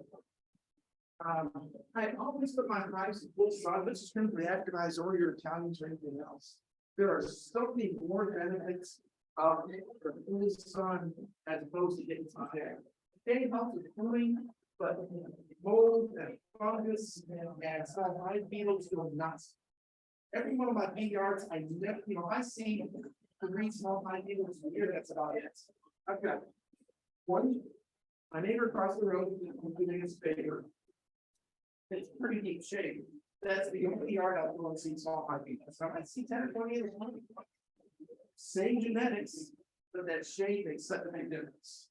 I always put my hives in full sun. This is simply Africanized or your Italians or anything else. There are so many more benefits of the full sun as opposed to getting some air. They help with cooling, but mold and fungus and some hive beetles go nuts. Every one of my bee yards, I never, I see 3 small hive beetles a year. That's about it. I've got one. My neighbor across the road is doing his favor. It's pretty deep shade. That's the only yard I'll go and see small hive beetles. So I see 10 or 20 of them. Same genetics, but that shade makes such a big difference.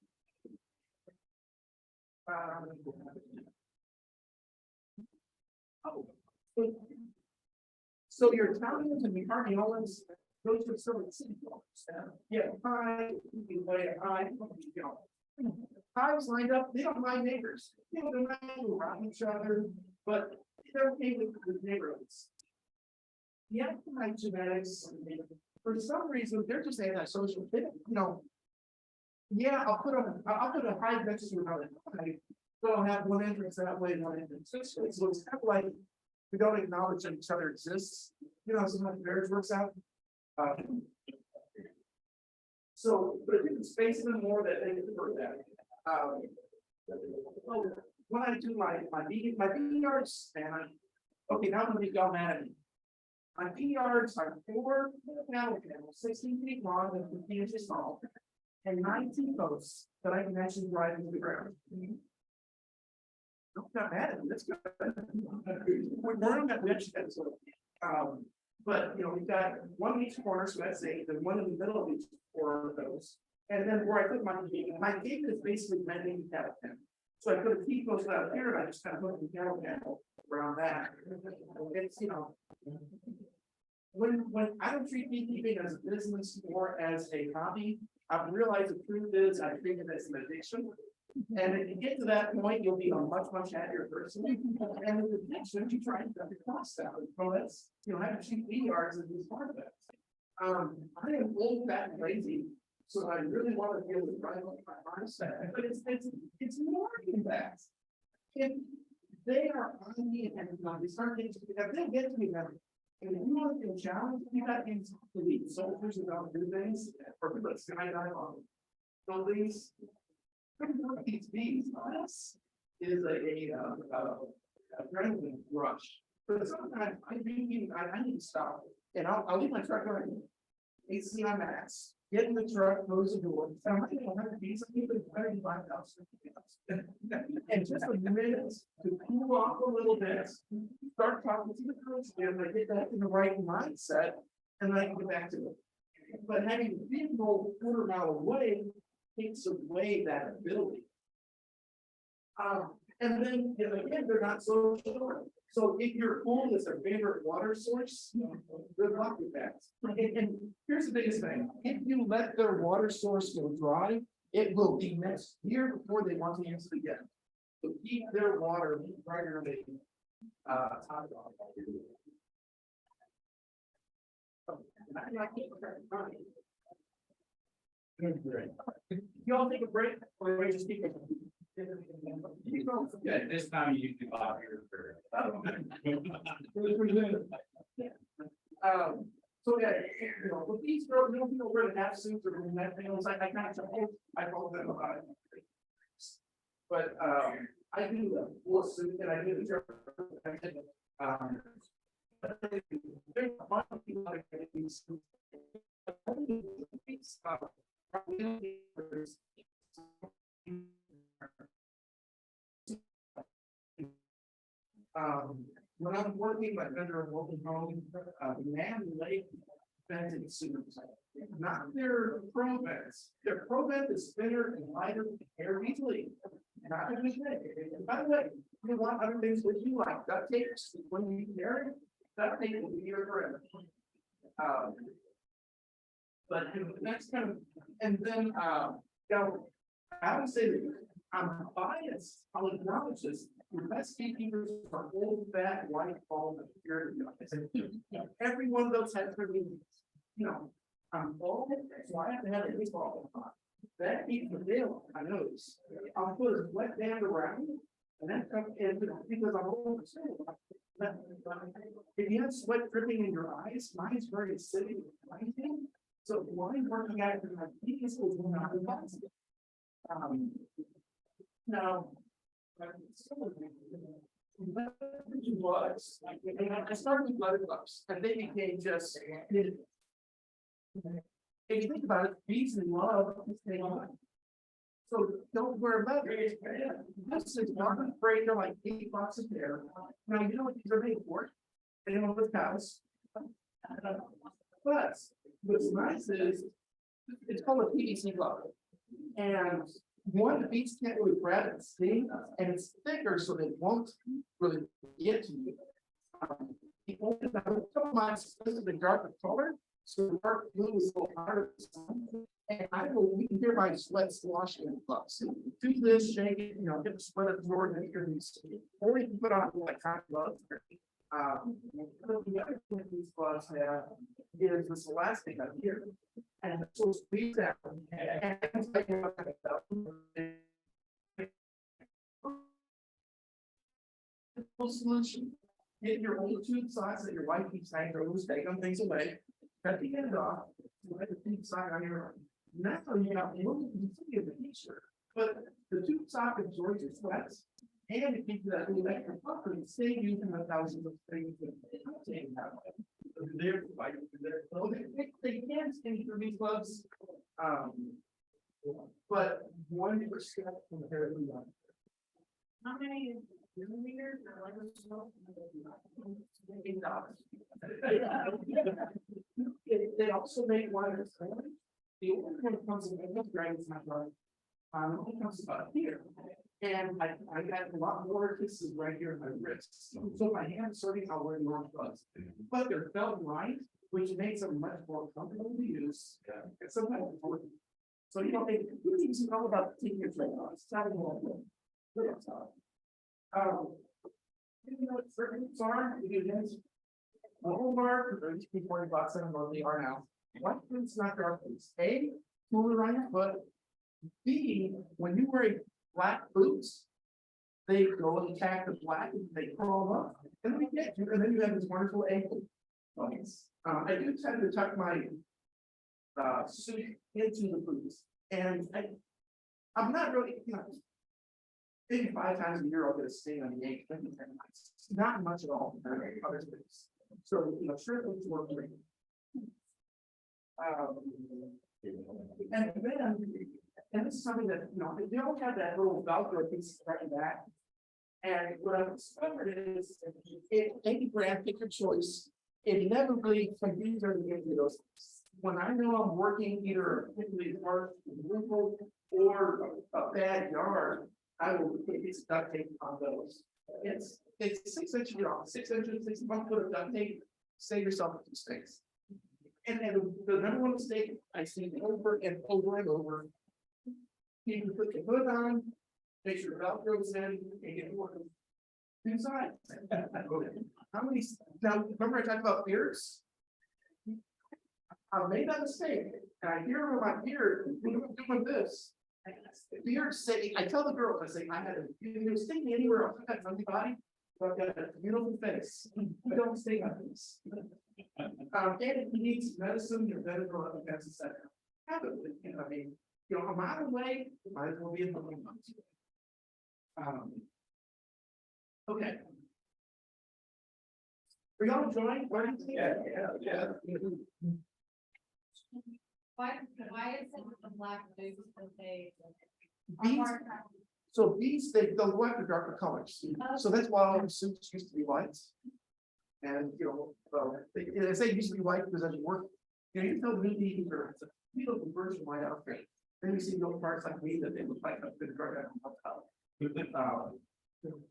So your Italians and your Cardiolas, those are some of the city blocks. Yeah, high, you can lay a high, hives lined up, they don't mind neighbors. They're not around each other, but they're okay with neighborhoods. The Africanized genetics, for some reason, they're just antisocial. They don't, yeah, I'll put a hive next to another. So I'll have one entrance that way, one entrance this way. So it's kind of like we don't acknowledge that each other exists. Sometimes marriage works out. So, but if you can space them more, that they prefer that. When I do my bee yards, and okay, now I'm gonna be all mad at me. My bee yards are 4 cattle panels, 16 feet long and 15 inches tall, and 19 posts that I can actually drive into the ground. I'm not mad at me. That's good. We're on that actually that's but we've got one in each corner, so that's 8, and one in the middle of each 4 of those. And then where I put my gate is basically mending the cattle pen. So I put a key post out here, and I just kind of put the cattle panel around that. It's when I don't treat beekeeping as a business or as a hobby, I've realized the truth is I treat it as an addiction. And if you get to that point, you'll be a much, much happier person. And with addiction, you try and cut the costs down. So that's, having cheap bee yards is part of it. I am old, fat, and lazy, so I really want to be able to drive up my mindset, but it's more than that. If they are on me and they start getting, if they get to me now, and if you want to be challenged, you got these elite soldiers who don't do things, or people that skydive on buildings. These bees, this is a adrenaline rush. But sometimes I need to stop, and I'll leave my truck running. AC on max, get in the truck, close the door. And I'm like, I have bees, I need to buy 5,000. And just a minute to cool off a little bit, start talking to the girls again, I get back in the right mindset, and I can get back to it. But having the vehicle a quarter mile away takes away that ability. And then, again, they're not so sure. So if your pool is their favorite water source, good luck with that. And here's the biggest thing, if you let their water source go dry, it will be next year before they want to use it again. So keep their water regularly. You all take a break, or we just keep it? Yeah, this time you do out here. So yeah, with these girls, they don't know where the half suits or in that things, I kind of, I told them about it. But, I do the full suit and I do the shirt. There's a lot of people that get these suits. When I'm working like under a local home, man lake fencing suits, not their pro vents. Their pro vent is thinner and lighter and air easily. Not a good thing. And by the way, you want other things that you like duct tape when you carry it, duct tape will be your friend. But that's kind of, and then I would say that I'm biased. I'll acknowledge this. The best beekeepers are old, fat, white, bald, and pure. Every one of those has their meanings. I'm bald, so I have to have a baseball on. That keeps the nail on my nose. I'll put a wet band around it, and that's because I'm old. If you have sweat dripping in your eyes, mine's very acidic. So wine working out in my feet is not impossible. Now, I started with blood gloves, and they became just. If you think about it, bees love to stay on. So don't wear leather. This is not afraid they're like $8 a pair. Now you know what these are made for? They don't live house. But what's nice is it's called a PVC glove. And one, the bees can't really grab and sting, and it's thicker so they won't really get to you. The only mine supposed to be darker color, so the dark blue is a little harder. And you can hear my sweat sloshing in the gloves. Do this, shake it, get the sweat absorbed, and you're these, or you can put on like hot gloves. The other thing these gloves have is this elastic up here. And so squeeze out. Solution. Get your old tube socks that your wife keeps hanging or loose, take them things away. Cut the end off. Let the tube sock on your arm. Now you got one of the t-shirt, but the tube sock absorbs your sweats. And it keeps that electric buffer and stay using the thousands of things that they they can sting through these gloves. But 1% compared to the other. How many millimeters or they also make one. The only one comes in the dragon's not right. It only comes about here. And I got a lot more kisses right here in my wrists. So my hands serving, I'll wear more gloves. But they're felt right, which makes them much more comfortable to use. And sometimes important. So it's all about taking your trade off. It's not all you know what certain are? You do this. Walmart, $40 I don't know what they are now. White fruit's not dark fruits. A, cooler on your foot. B, when you wear black boots, they go and attack the black and they crawl up. And we get you, and then you have this wonderful ankle. I do tend to tuck my suit into the boots. And I'm not really, maybe 5 times a year I'll get a sting on the ankle. It's not much at all. Other things. So, shirt boots work great. And then, and this is something that, they don't have that little Velcro piece right in back. And what I've discovered is, any brand, pick your choice. It never really convenes or those. When I know I'm working either particularly hard or a bad yard, I will put a piece of duct tape on those. It's 6 inches long, 6 inches, 6 1 foot of duct tape. Save yourself a few mistakes. And the number one mistake I see over and over and over. You can put the hood on, make sure the Velcro goes in, and get working. Inside. How many, now, remember I talked about beards? I made that mistake, and I hear with my beard, doing this. Beard say, I tell the girls, I say, I had a, you stick me anywhere else, I got funny body, but I've got a beautiful face. You don't stay on this. And if you need some medicine, you're better go up against the center. Have it, I mean, a mile away, might as well be in the months. Okay. Are y'all enjoying? Yeah. Why is it the black boots that they? These, so these, they'll go after darker colors. So that's why all the suits used to be white. And, they say it used to be white because as you work, you tell the new beekeeper, it's a beautiful version of my outfit. Then you see little parts like me that they look like I've been drug out.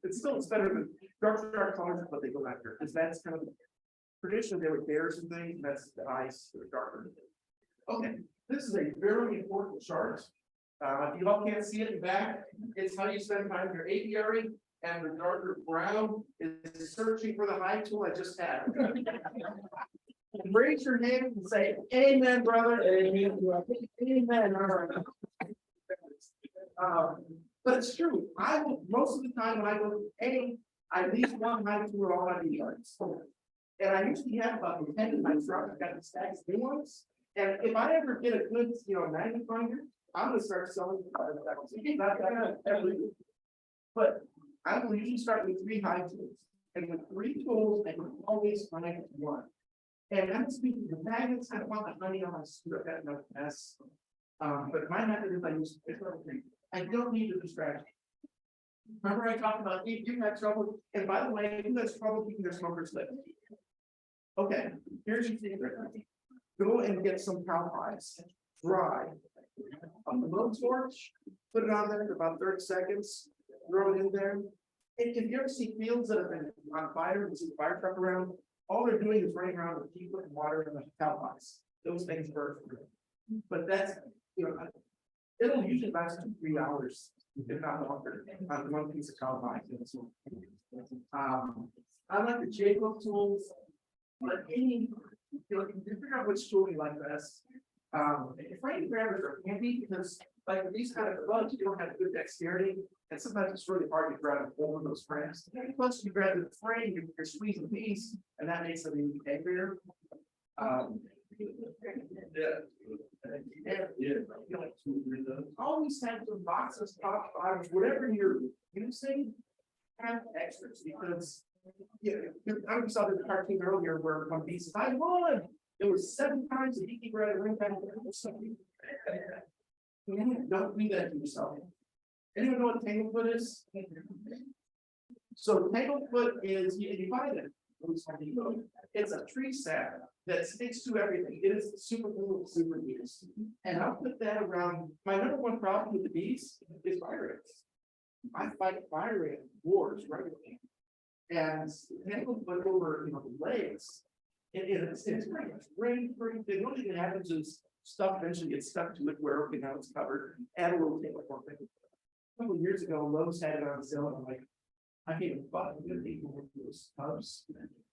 It's better than dark colors, but they go after, because that's kind of traditionally they were bears and things, and that's the ice that are darker. Okay, this is a very important chart. If you all can't see it in back, it's how you spend time in your apiary, and the darker brown is searching for the hive tool I just had. Raise your hand and say, amen, brother. Amen. Amen. But it's true. I will, most of the time when I go, I at least one hive tool all my yards. And I usually have about 10 in my truck. I've got the stacks of new ones. And if I ever get a good, magnifier, I'm gonna start selling. Not that every week. But I will usually start with 3 hive tools. And with 3 tools, I can always find one. And I'm speaking the magnets, I don't want the honey on my suit, I've got enough mess. But my method is I use I don't need a distraction. Remember I talked about if you had trouble, and by the way, who has trouble keeping their smokers lit? Okay, here's your secret. Go and get some cow pies, dry. On the low torch, put it on there for about 30 seconds, throw it in there. And if you ever see fields that have been on fire, you see the fire truck around, all they're doing is running around with people and water and the cow pies. Those things burn. But that's, it'll usually last 2 to 3 hours, if not longer, on one piece of cow pie. I like the Jacob tools, but any, you figure out which tool you like best. Frame grabbers are handy because, like with these kind of gloves, you don't have good dexterity, and sometimes it's really hard to grab over those frames. Plus, you grab the frame, you're squeezing the piece, and that makes it even angrier. Always have some boxes, top bottoms, whatever you're using, have extras because I saw the cartoon earlier where one piece I won. It was 7 times the beekeeper at a ring back there. Don't do that to yourself. Anyone know what tanglefoot is? So tanglefoot is you find it. It's a tree sap that sticks to everything. It is super cool, super used. And I'll put that around. My number one problem with the bees is fire ants. I fight fire ant wars regularly. And tanglefoot over the legs. It's pretty good. The only thing that happens is stuff eventually gets stuck to it where okay, now it's covered. Add a little tape like one thing. A couple of years ago, Lowe's had it on sale. I'm like, I gave a buck, I'm gonna eat one of those tubs,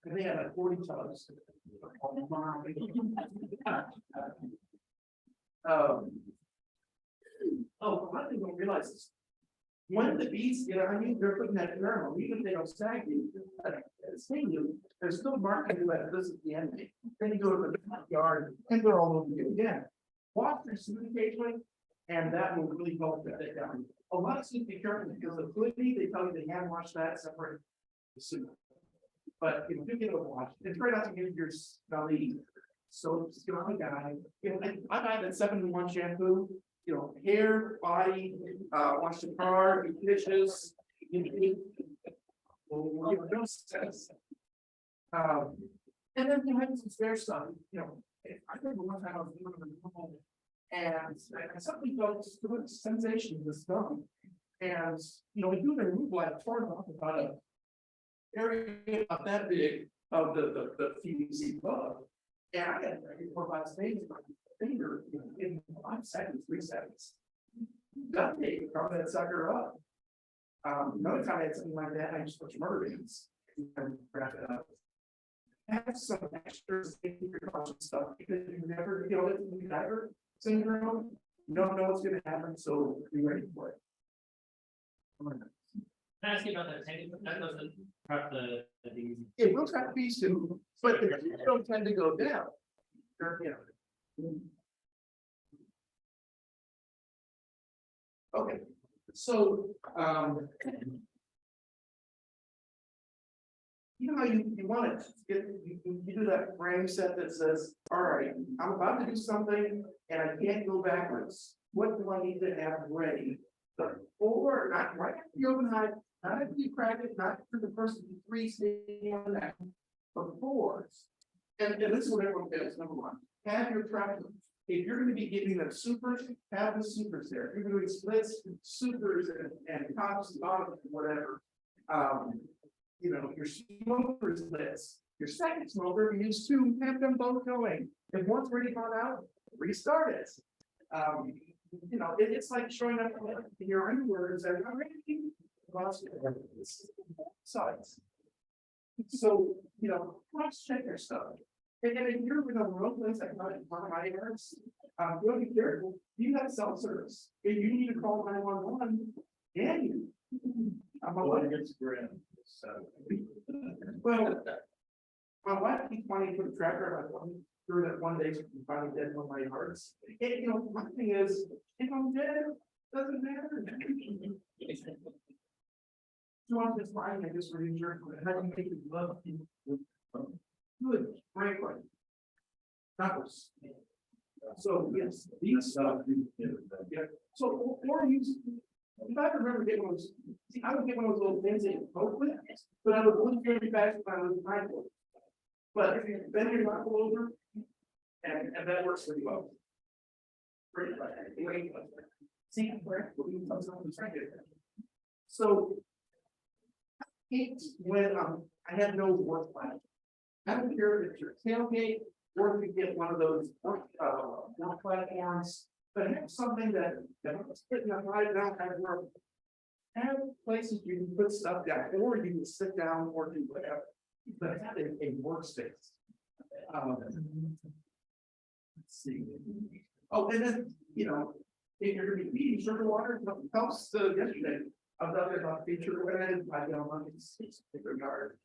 and they had like 40 tubs. Oh, my. Oh, a lot of people don't realize this. When the bees get, I mean, they're putting that pheromone, even if they don't stagnate, sting you, there's still marking that this is the enemy. Then you go to the backyard and they're all over you again. Watch their food occasionally, and that will really help that down. A lot of soup be careful because the fluidity, they tell you they hand wash that separate the soup. But if you get a wash, and try not to get your smelly soap, smelly guy. You know, I buy that 7-in-1 shampoo. You know, hair, body, wash the car, do dishes. You know, no stress. And then you have some spare stuff, you know. I remember one time I was doing it at home, and something felt good sensation in the stomach. And you know, we do the removal like torn off about a area about that big of the PVC bug. And I had 4 or 5 stains on my finger in 5 seconds, 3 seconds. Duct tape, cover that sucker up. Another time I had something like that, I just put murder beans and wrap it up. Have some extra safety precaution stuff because you never, you know, you never syndrome. You don't know what's going to happen, so be ready for it. Can I ask you about that tank? That doesn't prep the bees. It will trap bees too, but the bees don't tend to go down. You know. Okay, so you know how you want it, you do that frame set that says, all right, I'm about to do something and I can't go backwards. What do I need to have ready? Or not right after you open the hive, not after you crack it, not for the first 3 stages on that, but before. And this is what everyone does, number 1. Have your tractor. If you're going to be giving them supers, have the supers there. If you're doing splits, supers and tops, bottoms, whatever. You know, your smoker splits. Your second smoker, you use 2, have them both going. If one's already gone out, restart it. You know, it's like showing up in your underwear and saying, I'm ready to sides. So, you know, cross check your stuff. And if you're in a real place like one of my yards, you'll be careful. You have self-service. If you need to call 911, yeah, you. I'm a lot against the ground. So, well, my wife keeps wanting to put a tracker on through that one day she can finally dead one of my yards. And you know, my thing is, if I'm dead, doesn't matter. You want this fine, I just really sure how do you make it love? Good, great one. Knuckles. So yes, these stuff. Yeah. So or use. If I remember getting one of those, see, I would get one of those little things that you poke with, but I would look very fast when I was mindful. But if you bend your knuckle over, and that works really well. Great. See, where so when I had no work plan. I don't care if it's your tailgate or if you get one of those work platforms, but have something that is putting a high down kind of work. Have places you can put stuff down, or you can sit down or do whatever, but have a workspace. Let's see. Oh, and then, you know, if you're gonna be feeding sugar water, helps yesterday. I was out there about feature when I get on the yard.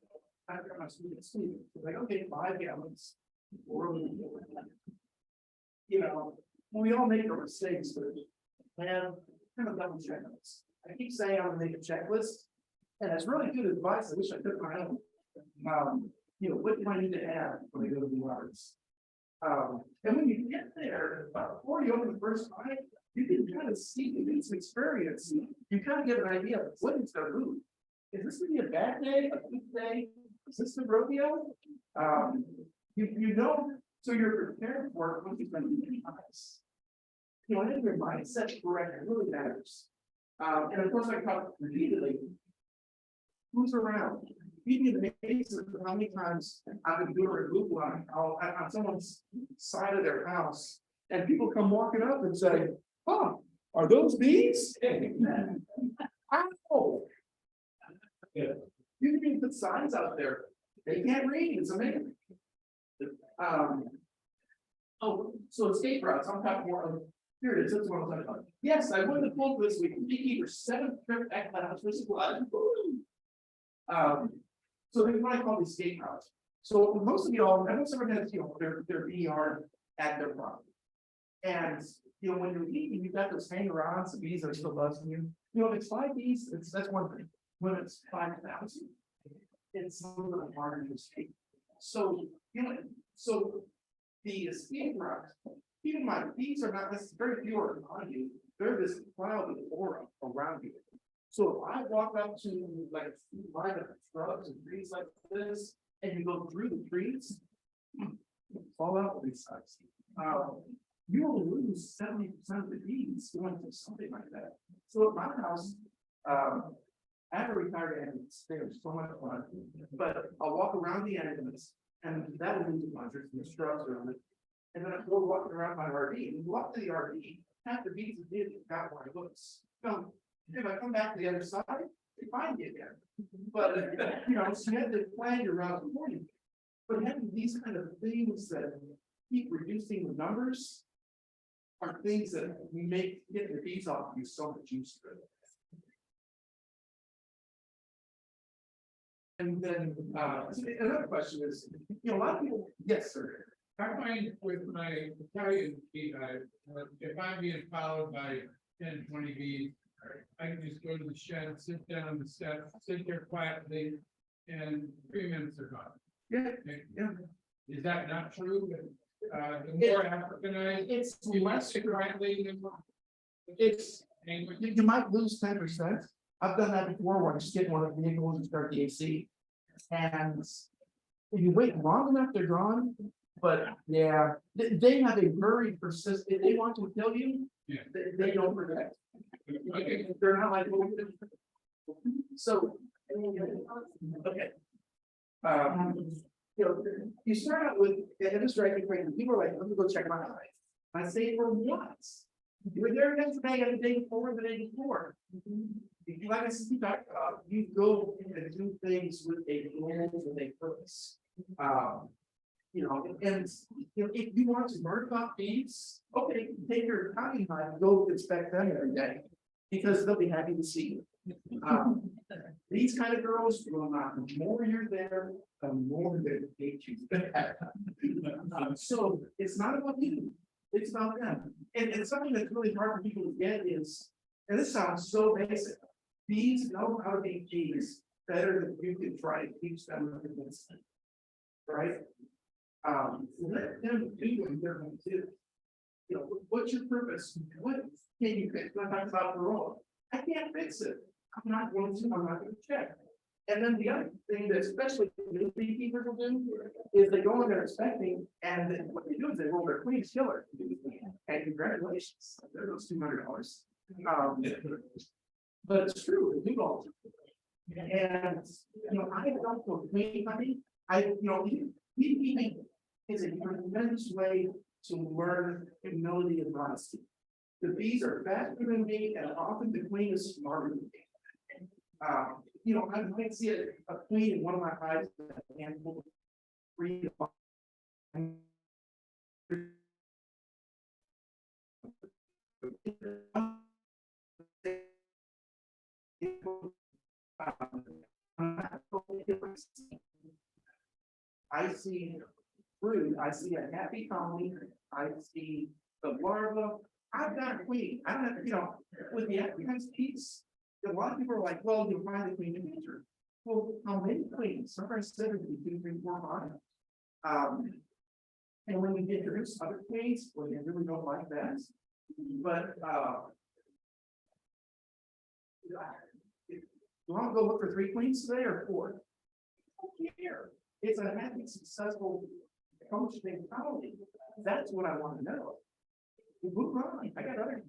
I got my students sleep. Like, okay, 5 gallons. Or, you know, we all make our mistakes, but have kind of double check this. I keep saying I'm gonna make a checklist, and it's really good advice. I wish I took my own. You know, what do I need to add when I go to the yards? And when you get there, before you open the first time, you can kind of see, you get some experience. You kind of get an idea of what is their mood. Is this gonna be a bad day, a good day? Is this the rodeo? You know, so you're prepared for it when you're going to be nice. You know, I think your mindset correct really matters. And of course, I talk repeatedly. Who's around? You'd be amazed at how many times I would do a removal on someone's side of their house, and people come walking up and say, "Oh, are those bees?" Ow. You can even put signs out there, they can't read, it's amazing. Oh, so escape routes, I'm talking more of, here it is, that's what I'm talking about. Yes, I won the poll this week, beekeeper 7th trip back to the house, this is what. So that's what I call the escape routes. So most of y'all, I know someone has, their ER at their property. And, when you're eating, you've got those hanger-ons, the bees are still buzzing you. If it's 5 bees, that's one thing. When it's 5,000, it's a little bit harder to escape. So, so the escape route, keep in mind, bees are not necessarily, very few are on you. They're this cloud of aura around you. So if I walk up to like a line of shrubs and trees like this, and you go through the trees, fall out with these sides. You will lose 70% of the bees going to something like that. So at my house, I have a retired ambulance. They're so much fun, but I'll walk around the ambulance, and that will lead to buzzards and the shrubs around it. And then I go walking around my RV, and walk to the RV, half the bees did got where it looks. So if I come back to the other side, they find you again. But so you have to plan your route accordingly. But having these kind of things that keep reducing the numbers are things that make getting the bees off you so much easier. And then another question is, a lot of people, yes, sir. I find with my Italian bee hive, if I'm being followed by 10, 20 bees, I can just go to the shed, sit down on the steps, sit there quietly, and 3 minutes are gone. Yeah, yeah. Is that not true? The more Africanized, It's you less, must sit quietly. you might lose 10%. I've done that before where I just get one of the vehicles and start the AC. And if you wait long enough, they're gone. But yeah, they have a very persistent, they want to kill you. Yeah. They don't forget. Okay. They're not like. So. Okay. You start out with, and this driving crazy, people are like, let me go check my hive. I say, well, what? You were there yesterday and the day before, the day before. Like I said, you go and do things with a goal, with a purpose. And if you want to learn about bees, okay, take your time and go inspect them every day, because they'll be happy to see you. These kind of girls will not, the more you're there, the more they hate you. So it's not about you, it's about them. And something that's really hard for people to get is, and this sounds so basic, bees know how to make bees better than you can try to teach them to convince them. Right? Let them do what they're going to do. What's your purpose? What can you fix? When I talk about parole, I can't fix it. I'm not going to check. And then the other thing that especially new beekeepers will do is they go in there expecting, and then what they do is they roll their queen's killer. And congratulations, there goes $200. But it's true, they do all. And I don't know queen honey. Beekeeping is a tremendous way to learn humility and honesty. The bees are faster than me, and often the queen is smarter than me. I might see a queen in one of my hives, a handful of 3 to 5. I see fruit, I see a happy colony, I see the larva. I've got a queen. I don't have, with the Africanized piece, a lot of people are like, well, you'll find the queen in nature. Well, how many queens? Sometimes 7, 2, 3, 4, 5. And when you introduce other queens, well, they really don't like that. But you want to go look for 3 queens today or 4? I don't care. It's a happy, successful functioning colony. That's what I want to know. Move on. I got other,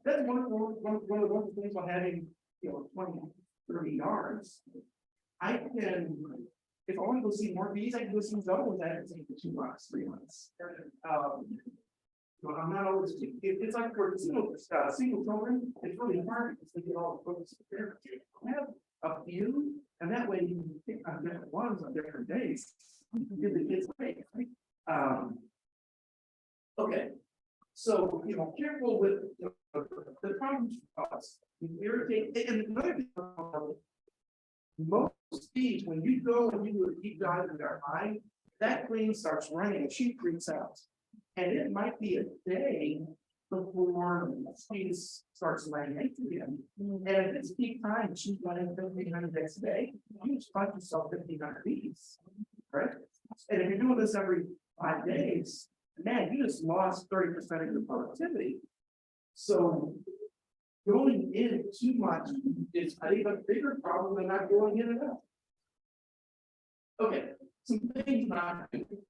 that's one of the things about having, 20, 30 yards. I can, if I want to go see more bees, I can go see those other ones I haven't seen for 2 months, 3 months. I'm not always, it's like for single children, it's really hard because they get all the focus. I have a few, and that way you can pick on different ones on different days. Give the kids a break, right? Okay, so, you know, careful with the problems cause, irritate, and another thing, most bees, when you go and you do a deep dive in their hive, that queen starts running and she freaks out. And it might be a day before she starts laying eggs again. And if it's peak time, she's running 1,500 eggs a day, you just find yourself 1,500 bees, right? And if you're doing this every 5 days, man, you just lost 30% of your productivity. So going in too much is, I think, a bigger problem than not going in enough. Okay, some things not to do.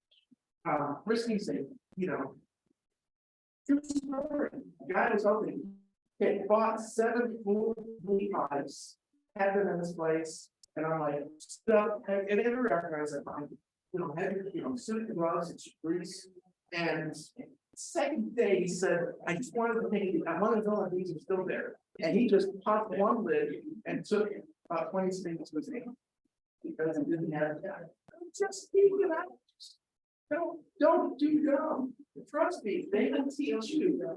Risking safe, you know. True story. Guy was helping. Okay, bought 7 full hives, had them in this place, and I'm like, stuff, and every recognize that I'm, you know, heavy, you know, suit gloves, it's grease. And second day, he said, I just wanted to take, I wanted to know if these are still there. And he just popped one lid and took about 20 stings to his hand. Because he didn't have that. Just keep it out. Don't do dumb. Trust me, they can teach you.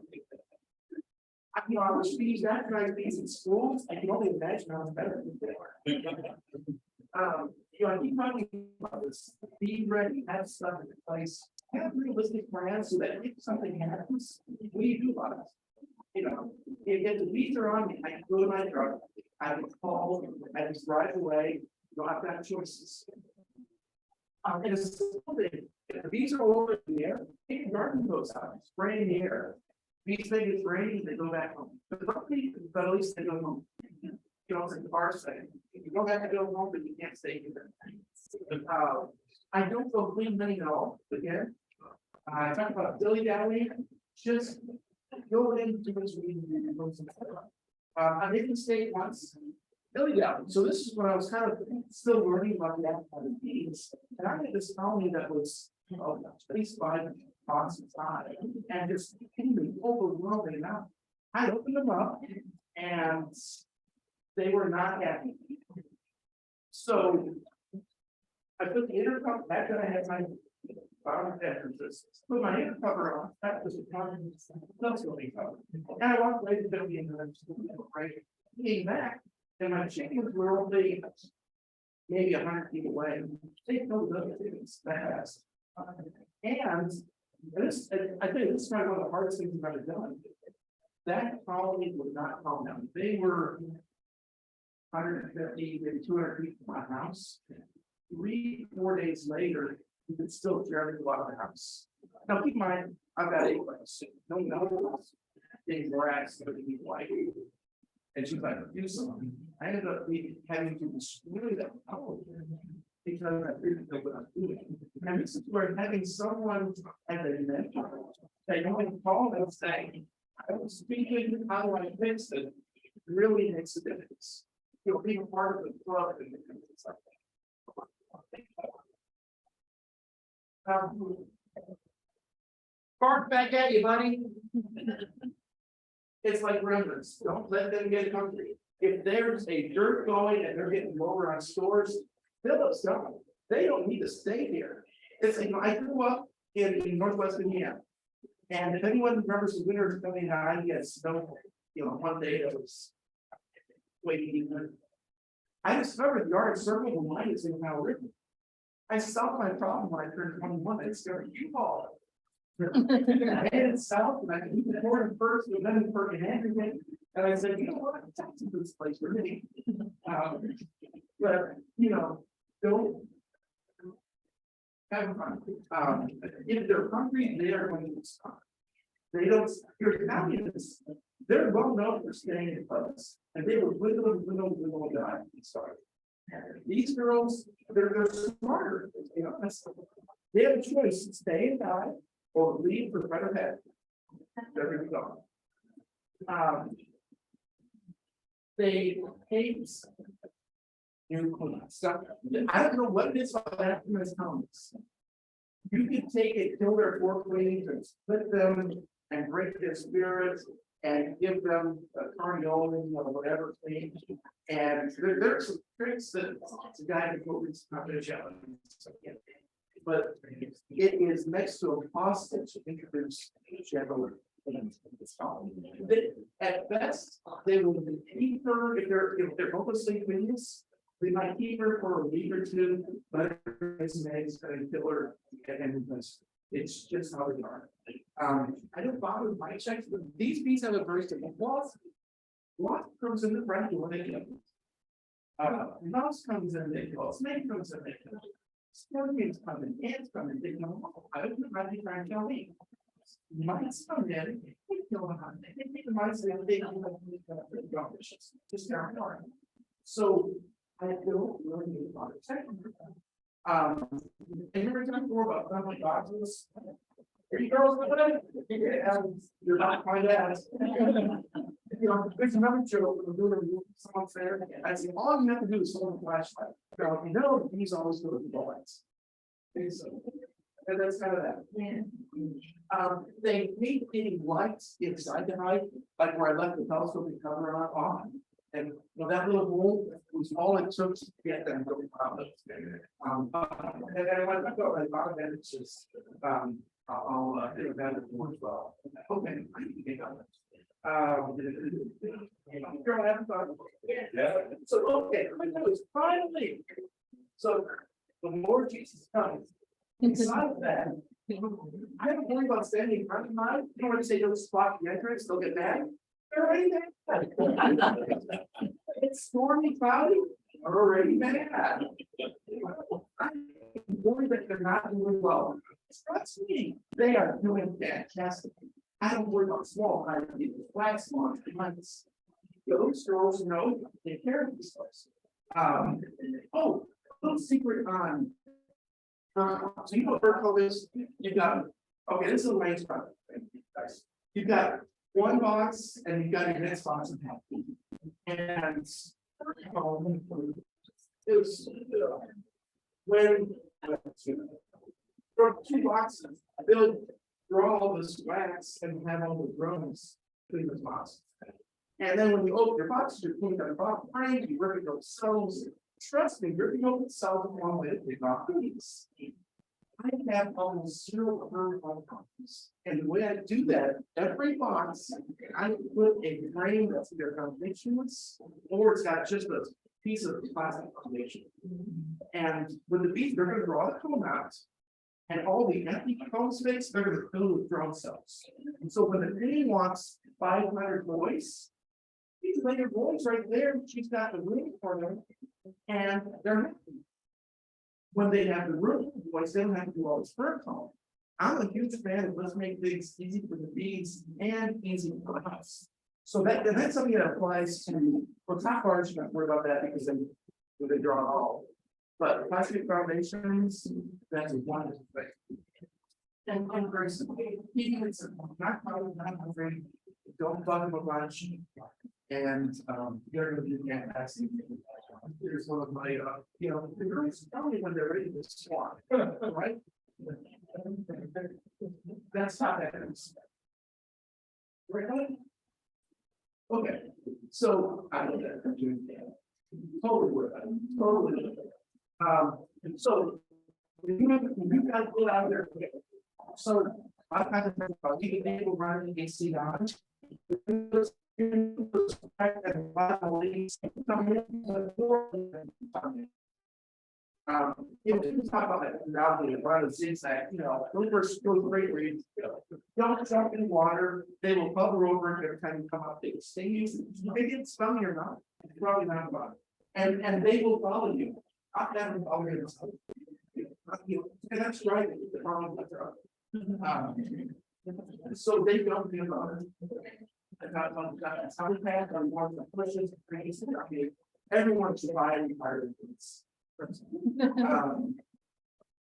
You know, I was these Africanized bees in schools, I can only imagine how much better they were. You know, I keep talking about this. Be ready, have stuff in place. Have realistic plans so that if something happens, what do you do about it? You know, if the bees are on me, I can go to my truck, I can call, I just drive away, you know, I've got choices. And it's a simple thing. If the bees are over in the air, take a garden hose out, spray in the air. Bees think it's raining, they go back home. But at least they go home. You know, it's like the bar saying, you don't have to go home, but you can't stay here. I don't go clean many at all, but yeah. I talk about dilly dally, just go in, do what you need to do. I made a mistake once, dilly dally. So this is when I was kind of still learning about the Africanized bees. And I had this colony that was, you know, at least 5 boxes high, and just became overwhelming now. I opened them up and they were not happy. So I put the inner cover, after I had my bottom entrances, put my inner cover on, that was the cover, that's what we covered. And I walked away to the right, came back, and my chickens were only maybe 100 feet away. They know those things fast. And this, I think this is probably one of the hardest things I've ever done. That colony would not calm down. They were 150, maybe 200 feet from my house. 3-4 days later, you could still hear everything out of the house. Now keep in mind, I've got 8 legs. No, they were asked to be like, and she's like, do something. I ended up having to destroy them because I didn't know what I was doing. And this is where having someone as a mentor, they can call and say, I was speaking, how do I fix it? Really makes a difference. You know, being part of the club and stuff. Bark back at you, buddy. It's like remnants. Don't let them get hungry. If there's a dirt going and they're getting lower on stores, Phillips don't. They don't need to stay here. It's, you know, I grew up in Northwest Indiana. And if anyone remembers the winters coming on, I get snow, you know, one day it was waiting. I discovered the Arctic Circle of mine is in Mount Written. I solved my problem when I turned 21. I discovered U-Haul. I headed south and I moved the border first, and then for Andric. And I said, you know what, I'm taxing to this place for me. But you know, don't have fun. If they're hungry, they are going to stop. They don't, your communists, they're well known for staying in place, and they will wiggle die and start. These girls, they're smarter, you know, they have a choice, stay and die, or leave for better head. There we go. They hate new stuff. I don't know what it is about that from his comments. You can take it, kill their 4 queens and split them and break their spirits and give them a carniolin or whatever thing. And there's some tricks that the guy can put with confidentiality. But it is next to impossible to introduce general. At best, they will keep her if they're hopelessly wings. They might keep her for a week or two, but it's eggs and kill her, and it's just how they are. I don't bother with my checks, but these bees have a very simple wasp. Wasp comes in the front door, they kill. Mouse comes in, they kill. Snake comes in, they kill. Scorpions come in, ants come in, they kill. I don't know how they try and kill me. Mice come in, they kill the hunt. They take the mice in, they kill the just down hard. So I don't really need a lot of technique. And every time before about family boxes. You girls with it? You're not my dad. You know, there's another joke, we're doing someone's there, I say, all you have to do is hold a flashlight. Now, you know, he's always good with the lights. And that's kind of that. They need any lights inside the hive, like where I left the telescoping cover on. And you know, that little hole was all it took to get them going out. And then when I go, I thought that it's just, I'll do that as well. Okay. So, okay, finally. So, the Lord Jesus comes. Inside of that, I don't worry about standing in front of mine. You don't want to say don't spot the entrance, they'll get mad. They're already mad. It's stormy, cloudy, they're already mad. I'm worried that they're not doing well. Trust me, they are doing fantastic. I don't worry about small hives, wax small hives. Those girls know they care of these folks. Oh, little secret on. So you know what call this? You got okay, this is a range product. You've got one box and you've got your next box in half. And it was when from 2 boxes, they'll draw all this wax and have all the drones clean the box. And then when you open your box, you're cleaning the bottom frame, you rip it those cells. Trust me, ripping open cells in one way, they got these. I have almost 0 boxes. And the way I do that, every box, I put a frame that's either foundationless or it's got just a piece of plastic foundation. And when the bees, they're going to draw the comb out. And all the empty comb space, they're going to fill with drone cells. And so when the bee wants 500 boys, these later boys right there, she's got the room for them, and they're happy. When they have the room boys, they don't have to do all this fur comb. I'm a huge fan of let's make things easy for the bees and easy for us. So that's something that applies to top bars. You don't worry about that because they draw it all. But plastic foundations, that's a wonderful thing. And very simple. Keeping it simple, not afraid. Don't bug them a bunch. And you're going to do fantastic. Here's one of my, the girls tell me when they're ready to swan, right? That's how that is. Right? Okay, so I know that. Totally worth it. Totally. So you got to pull out there. So I kind of about you can able running against the odds. You talk about that reality and run a zigzag, those are great where you don't jump in water, they will bubble over and every time you come up, they will sting you. They get stung or not, it's probably not about it. And they will follow you. I've never followed you. And that's right, the problem with so they don't think about it. Everyone should buy any part of this.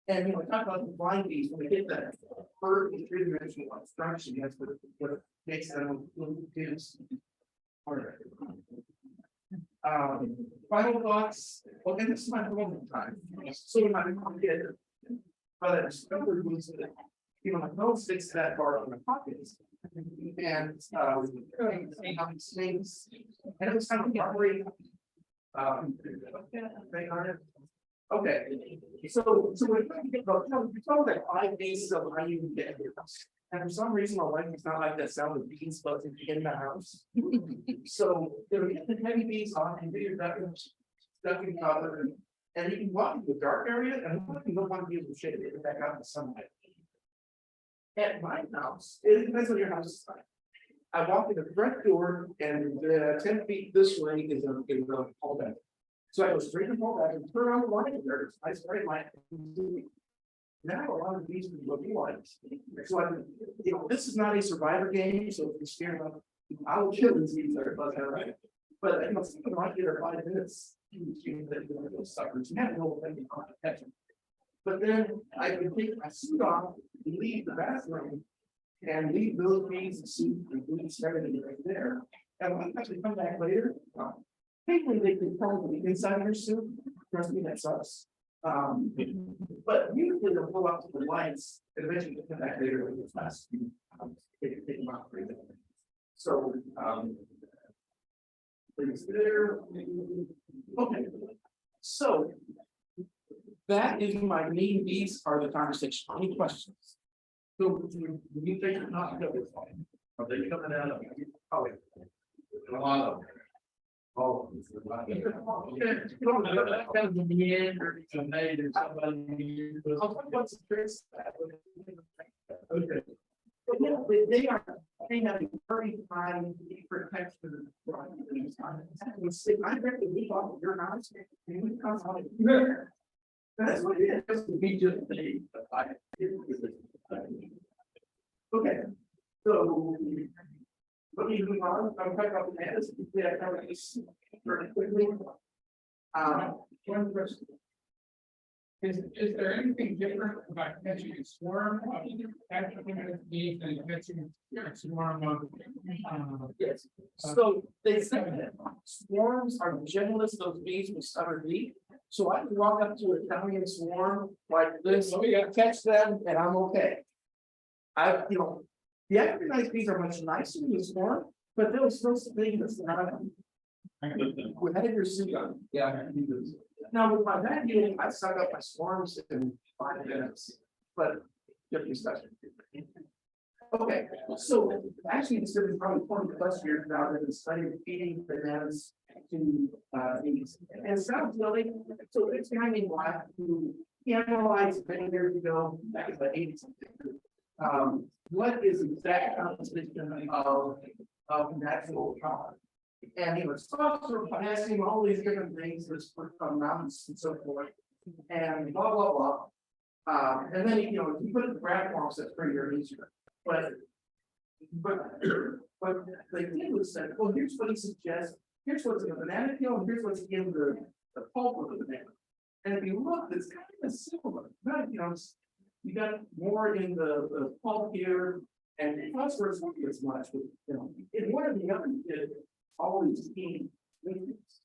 And talk about the blind bees when they get that bird in 3-dimensional abstraction, that's what makes them little kids. Final thoughts. Well, and this is my moment time. So my kid, but I discovered was that my nose sticks that far out of my pockets. and seeing how these things, and it was kind of very. They are. Okay, so we're trying to get about, you told that 5 bases of how you get here. And for some reason, my wife is not like that sound of bees buzzing in the house. So they were getting the heavy bees on and do your ducking cover. And you can walk into a dark area and you don't want to be able to shade it back out in the sunlight. At my house, it depends on your house size. I walk in the front door and 10 feet this way is a hall back. So I go straight to hall back and turn on the light there. It's nice bright light. Now a lot of these people be lights. So I, this is not a survivor game, so if you're scared of, I will kill these things that are buzzing around. But something like it 5 minutes. You have no thing to catch them. But then I can take my suit off, leave the bathroom, and leave those bees and suit and boots everything right there. And when I actually come back later, maybe they can tell the inside of your suit. Trust me, that sucks. But usually they'll pull out the lights and eventually come back later with the last take them out for them. So please there. Okay, so that is my main beats are the conversation. Any questions? So you think you're not good? Are they coming out of? Oh, a lot of. Oh, okay. Kind of the end or made or somebody. What's the tricks? Okay. But yeah, they have a very high protection. I reckon we bought your house and we come out of here. That's what it is. We just okay. So let me move on. I'm talking about the bananas. Yeah, very quickly. One question. Is there anything different about catching a swarm of Africanized bees than catching a swarm of? Yes. So they said that swarms are generalists, those bees with stubborn bee. So I can walk up to an Italian swarm like this, catch them, and I'm okay. The Africanized bees are much nicer than the swarm, but they'll still sting that's not. We had your suit on. Yeah. Now with my vacuum, I suck up my swarms in 5 minutes, but different discussion. Okay, so actually this is probably 20+ years now that I've studied feeding bananas to bees. And it sounds really, so it's a guy named Lockhart who he analyzed many years ago, back in the 80s. What is the exact composition of natural product? And he was sort of passing all these different things, this from mountains and so forth, and blah blah blah. And then you put it in the graph forms, that's pretty easier. But they did was said, well, here's what he suggests. Here's what's in the banana peel, and here's what's in the pulp of the banana. And if you look, it's kind of similar. But you got more in the pulp here, and the phosphorus not as much. But in one of the other did always key nutrients.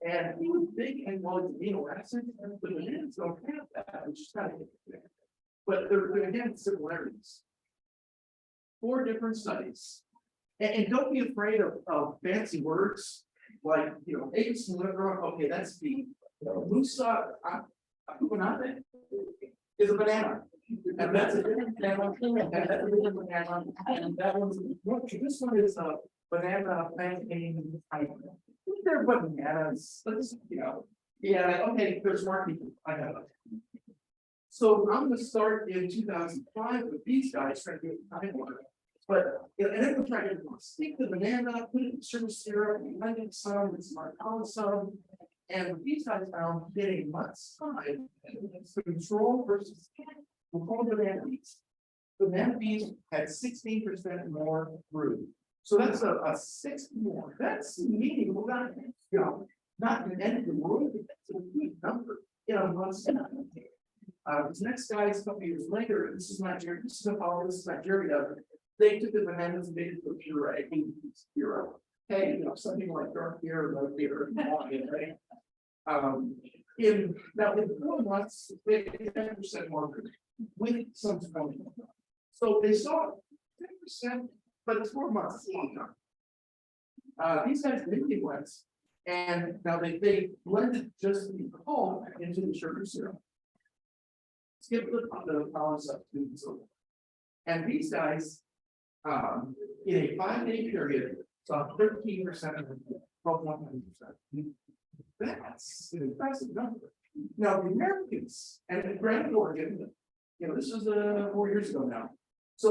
And he was big in amino acids, but the bananas don't have that, which is kind of interesting. But they're again similarities. 4 different studies. And don't be afraid of fancy words like apis mellifera. Okay, that's the Musa acuminate is a banana. And that's a different banana, and that's a different banana, and that one's this one is a banana plantain type. They're bananas. Yeah, okay, there's more people. I know. So I'm gonna start in 2005 with these guys trying to get time water. But and then we're trying to stick the banana, put it in sugar syrup, blend it some, and some. And these guys found getting much time to control versus banana bees. Banana bees had 16% more brood. So that's a 6 more. That's meaningful. Not in the end of the world, but that's a good number. This next guy is a couple years later. This is Nigeria. This is Nepal. This is Nigeria. They took the bananas and made it for puree. Hey, something like dark beer or light beer, right? Now in 4 months, they did 10% more with some 20. So they saw 10% but it's 4 months, it's a long time. These guys really went, and now they blended just the pulp into the sugar syrup. Skip the pollen substitute. And these guys, in a 5-day period, saw 13% of the 12.1%. That's an impressive number. Now, the Americans and the Grand Oregon, this is 4 years ago now. So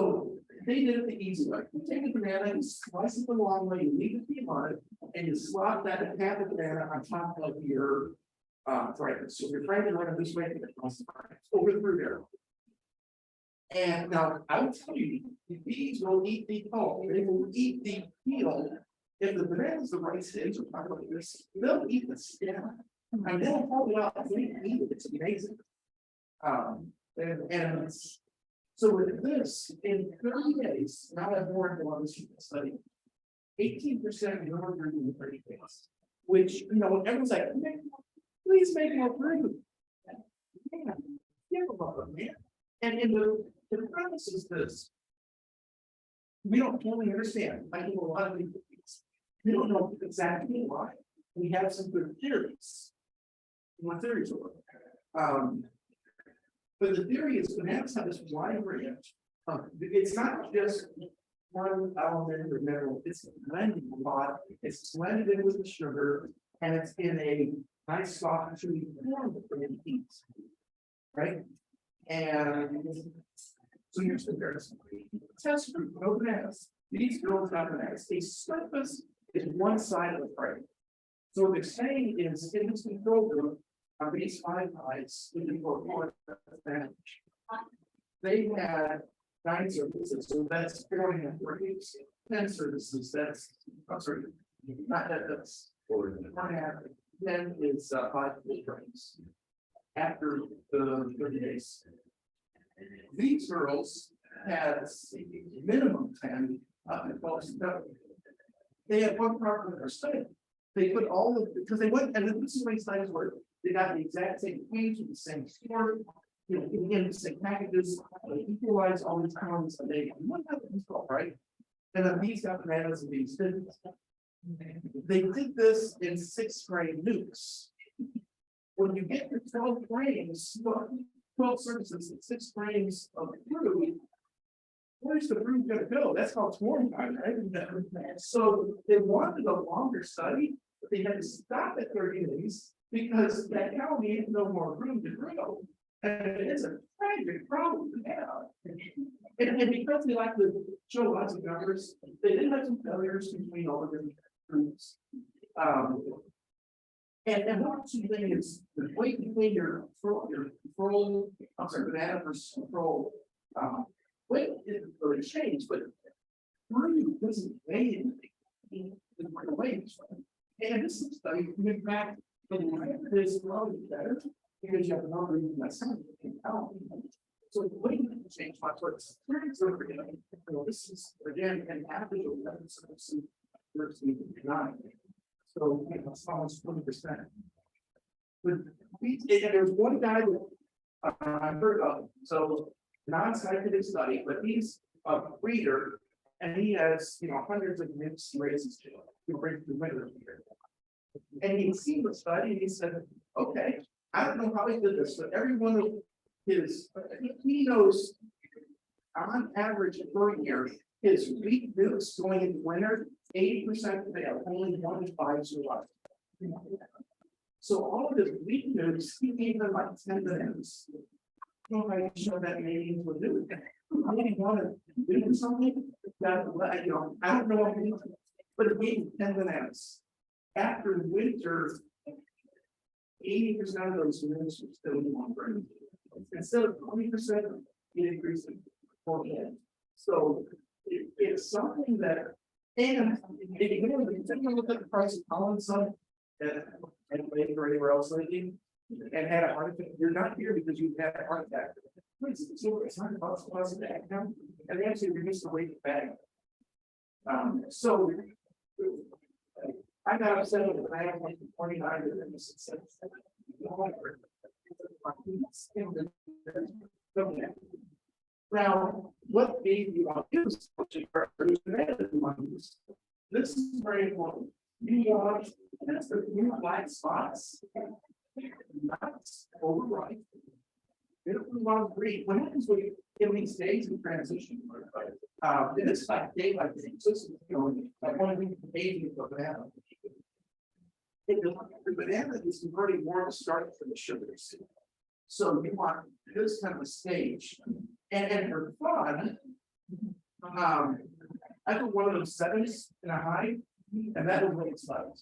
they did it the easy way. You take a banana, you slice it the long way, you leave it be on it, and you slot that half a banana on top of your fragrance. So your fragrance run this way, and it comes over through there. And now I will tell you, the bees will eat the pulp, they will eat the peel. If the banana is the right stage, we're talking about this, they'll eat the stem. And they'll hold it out, they eat it, it's amazing. And so with this, in 30 days, now I've more than one study, 18% of your group in 30 days, which, everyone's like, please make more fruit. Man. And in the premise is this. We don't totally understand. I do a lot of these things. We don't know exactly why. We have some good theories. What theories are. But the theory is bananas have this wide range. It's not just one element or mineral, it's blended a lot. It's blended in with the sugar, and it's in a nice soft chewy form that it eats. Right? And so here's the comparison. Test group, no bananas. These girls have bananas. A surface is one side of the frame. So what they're saying is in this control group, on these 5 hives, they had 9 services, so that's 4.5 frames, 10 services, I'm sorry, not that, that's 4.5, 10 is 5 frames. After the 30 days. These girls had minimum 10 up to 12. They had one problem in their study. They put all of because they went, and this is the way studies work. They got the exact same page with the same store, again, the same packages, they equalize all these columns, and they one have it installed, right? And then these got bananas and these didn't. They did this in 6th grade nukes. When you get to 12 frames, 12 services, 6 frames of brood, where's the brood gonna go? That's called swarm time, right? So they wanted a longer study, but they had to stop at 30 days because that cow needed no more room to grow. And it is a tragic problem to have. And because they like to show lots of numbers, they did have some failures between all the different groups. And one thing is the weight between your control, I'm sorry, banana versus control, weight didn't really change, but brood doesn't weigh anything. It weighs. And this is study went back and this probably better because you have another reason that's out. So the weight didn't change much, but it's this is again an average of 11% versus 9. So it's almost 20%. But there's one guy that I heard of, so non-scientific study, but he's a breeder, and he has hundreds of nymphs he raises to bring to winter here. And he'd seen the study, and he said, "Okay, I don't know how he did this, but every one of his he knows on average per year." His wheat nukes going into winter, 80% fail, only 1 in 5 survive. So all of his wheat nukes, he gave them like 10 bananas. Well, I show that maybe will do it. I really want to do something that I don't know what he did, but it gave him 10 bananas. After winter, 80% of those bananas were still in one grain. Instead of 20%, it increased to 4%. So it's something that, and if you take a look at the price of pollen sun and or anywhere else lately, and had a heart attack, you're not here because you've had a heart attack. So it's not about the bag now, and they actually reduced the weight of the bag. So I got upset with the bag like 29 and this said, Now, what bee you want to use, this is very important. You want, that's the new black spots. Not overripe. They don't want to breed. What happens when you, in these days of transition? It's like daylight, so it's, you know, like one of the baby of banana. The banana is converting more to start from the sugars. So you want this kind of a stage. And for fun, I put one of those 7s in a hive, and that was what it's like.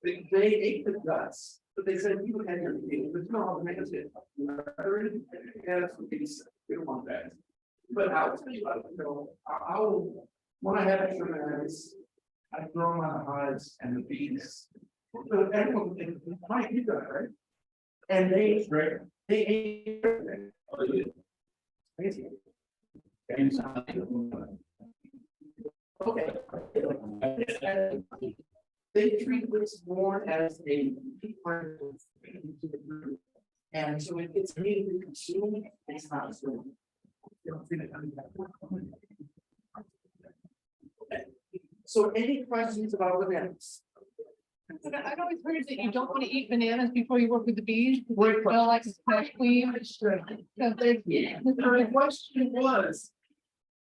They ate the guts, but they said you had your meal. There's no other man's it. Yeah, that's what they said. We don't want that. But I'll tell you what, you know, I'll when I have extra bananas, I throw them on the hives and the bees. So everyone thinks, Mike, you got it, right? And they ate everything. Crazy. Okay. They treat this more as a part of the group. And so it gets immediately consumed, it's not so. So any questions about bananas? I've always heard that you don't want to eat bananas before you work with the bees. Great You know, like queen. The question was,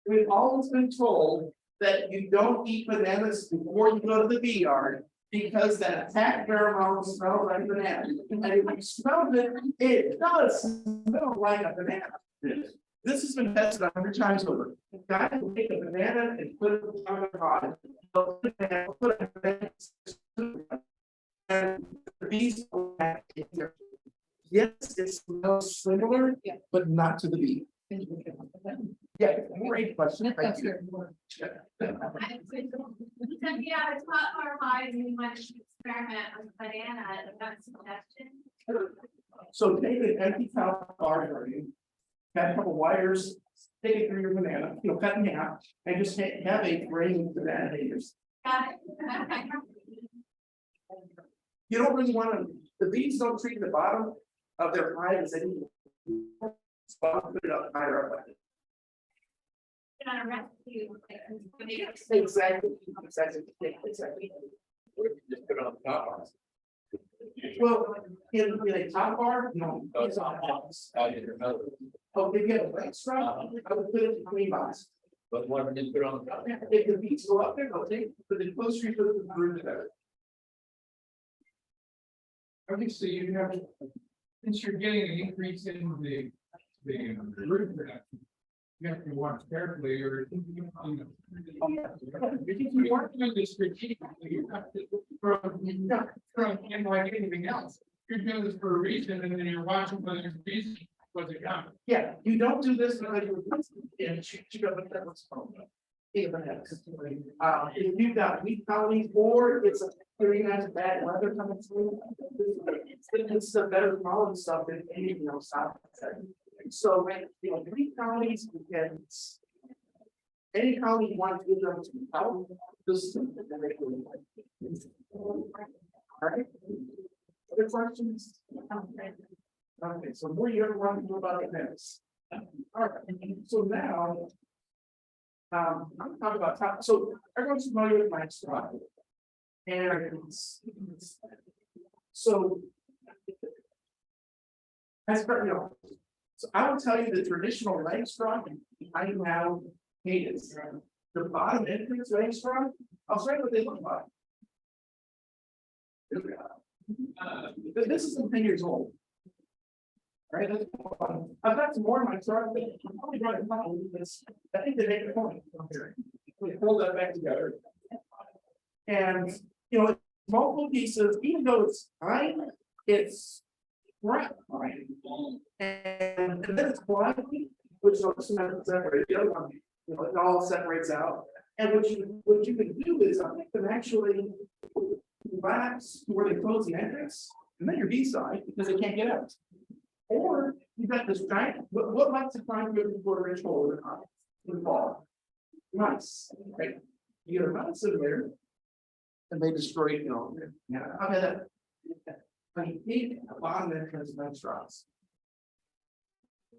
we've always been told that you don't eat bananas before you go to the bee yard. Because that attack pheromone smells like banana. And if you smell it, it does smell like a banana. This has been tested 100 times over. Guys will take a banana and put it on the pot. Put a banana. And the bees will act in there. Yes, it smells similar, but not to the bee. Yeah, great question. Thank you. Yeah, it's not our hives, we might experiment with banana, if that's a suggestion. So take an empty top bar, have a couple wires, take it through your banana, you know, cut in half, and just have a grain of banana haters. Got it. You don't really want to, the bees don't treat the bottom of their hive as any. So I'll put it up higher up. On a rescue. Exactly. Just put it on the top. Well, in a top bar, no. It's on box. Oh, if you have a Langstroth, I would put it in green box. But what if you put it on the top? If the bees go up there, they'll take, but the closer you put it, the room, the better. Okay, so you have, since you're getting an increase in the root production, you have to watch carefully or. You want to do this strategically, you have to, from like anything else, you're doing this for a reason and then you're watching whether there's a reason, what's it coming. Yeah, you don't do this because you're and you go with that what's called. If you've got weak colonies or it's a very nice bad weather coming through, it's the better pollen stuff than anything else out there. So when you know weak colonies, you can any colony you want to give them to help this. All right. Other questions? Okay, so what do you ever want to know about this? All right, so now. I'm talking about top, so everyone's familiar with Langstroth. And so. As for, you know, so I will tell you the traditional Langstroth, I now hate it. The bottom entrance Langstroth, I'll show you what they look like. This is 10 years old. Right, I've got some more in my chart. I'm probably going to follow this. I think they make a point. We pull that back together. And you know, multiple pieces, even though it's fine, it's right. And then it's blind, which is separate. The other one, you know, it all separates out. And what you can do is I make them actually collapse where they close the entrance, and then your B side because they can't get out. Or you've got this giant, what likes to climb through the quarter-inch hole in the fall? Mice, right? You get a mouse in there, and they destroy, you know, I mean, I hate a bottom entrance of Langstroths.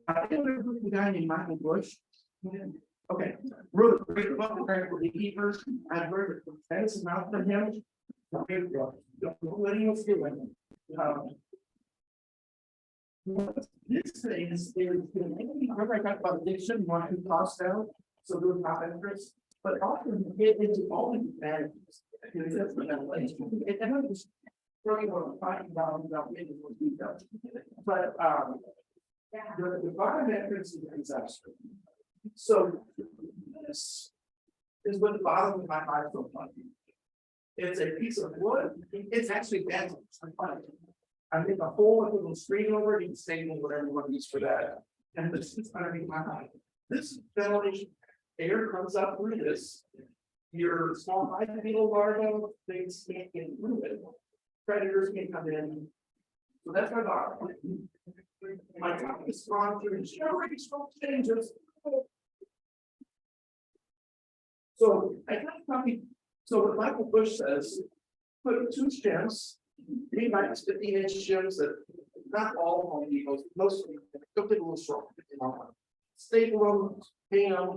I think there's a guy named Michael Bush. Okay, wrote a great book for beekeepers. I've heard a tremendous amount from him. Great book. Don't know what he was doing. This thing is, remember I talked about addiction, wanting cost out, so doing top interest, but often get into all these advantages. It never just throwing on $5 without making what we do. But, the bottom entrance is a disaster. So this is what the bottom of my hive looks like. It's a piece of wood. It's actually bent. I make a hole with a little screen over it, you can stable whatever you want to use for that. And this is underneath my hive. This ventilation air comes up through this. Your small hive beetle larvae, things can't get through it. Predators can come in. So that's my bottom. My top is gone through very strong changes. So I kind of copy. So what Michael Bush says, put 2 stems, 3 minus 15-inch stems that not all Home Depots, most of them, don't take a little short. Staple them, paint them,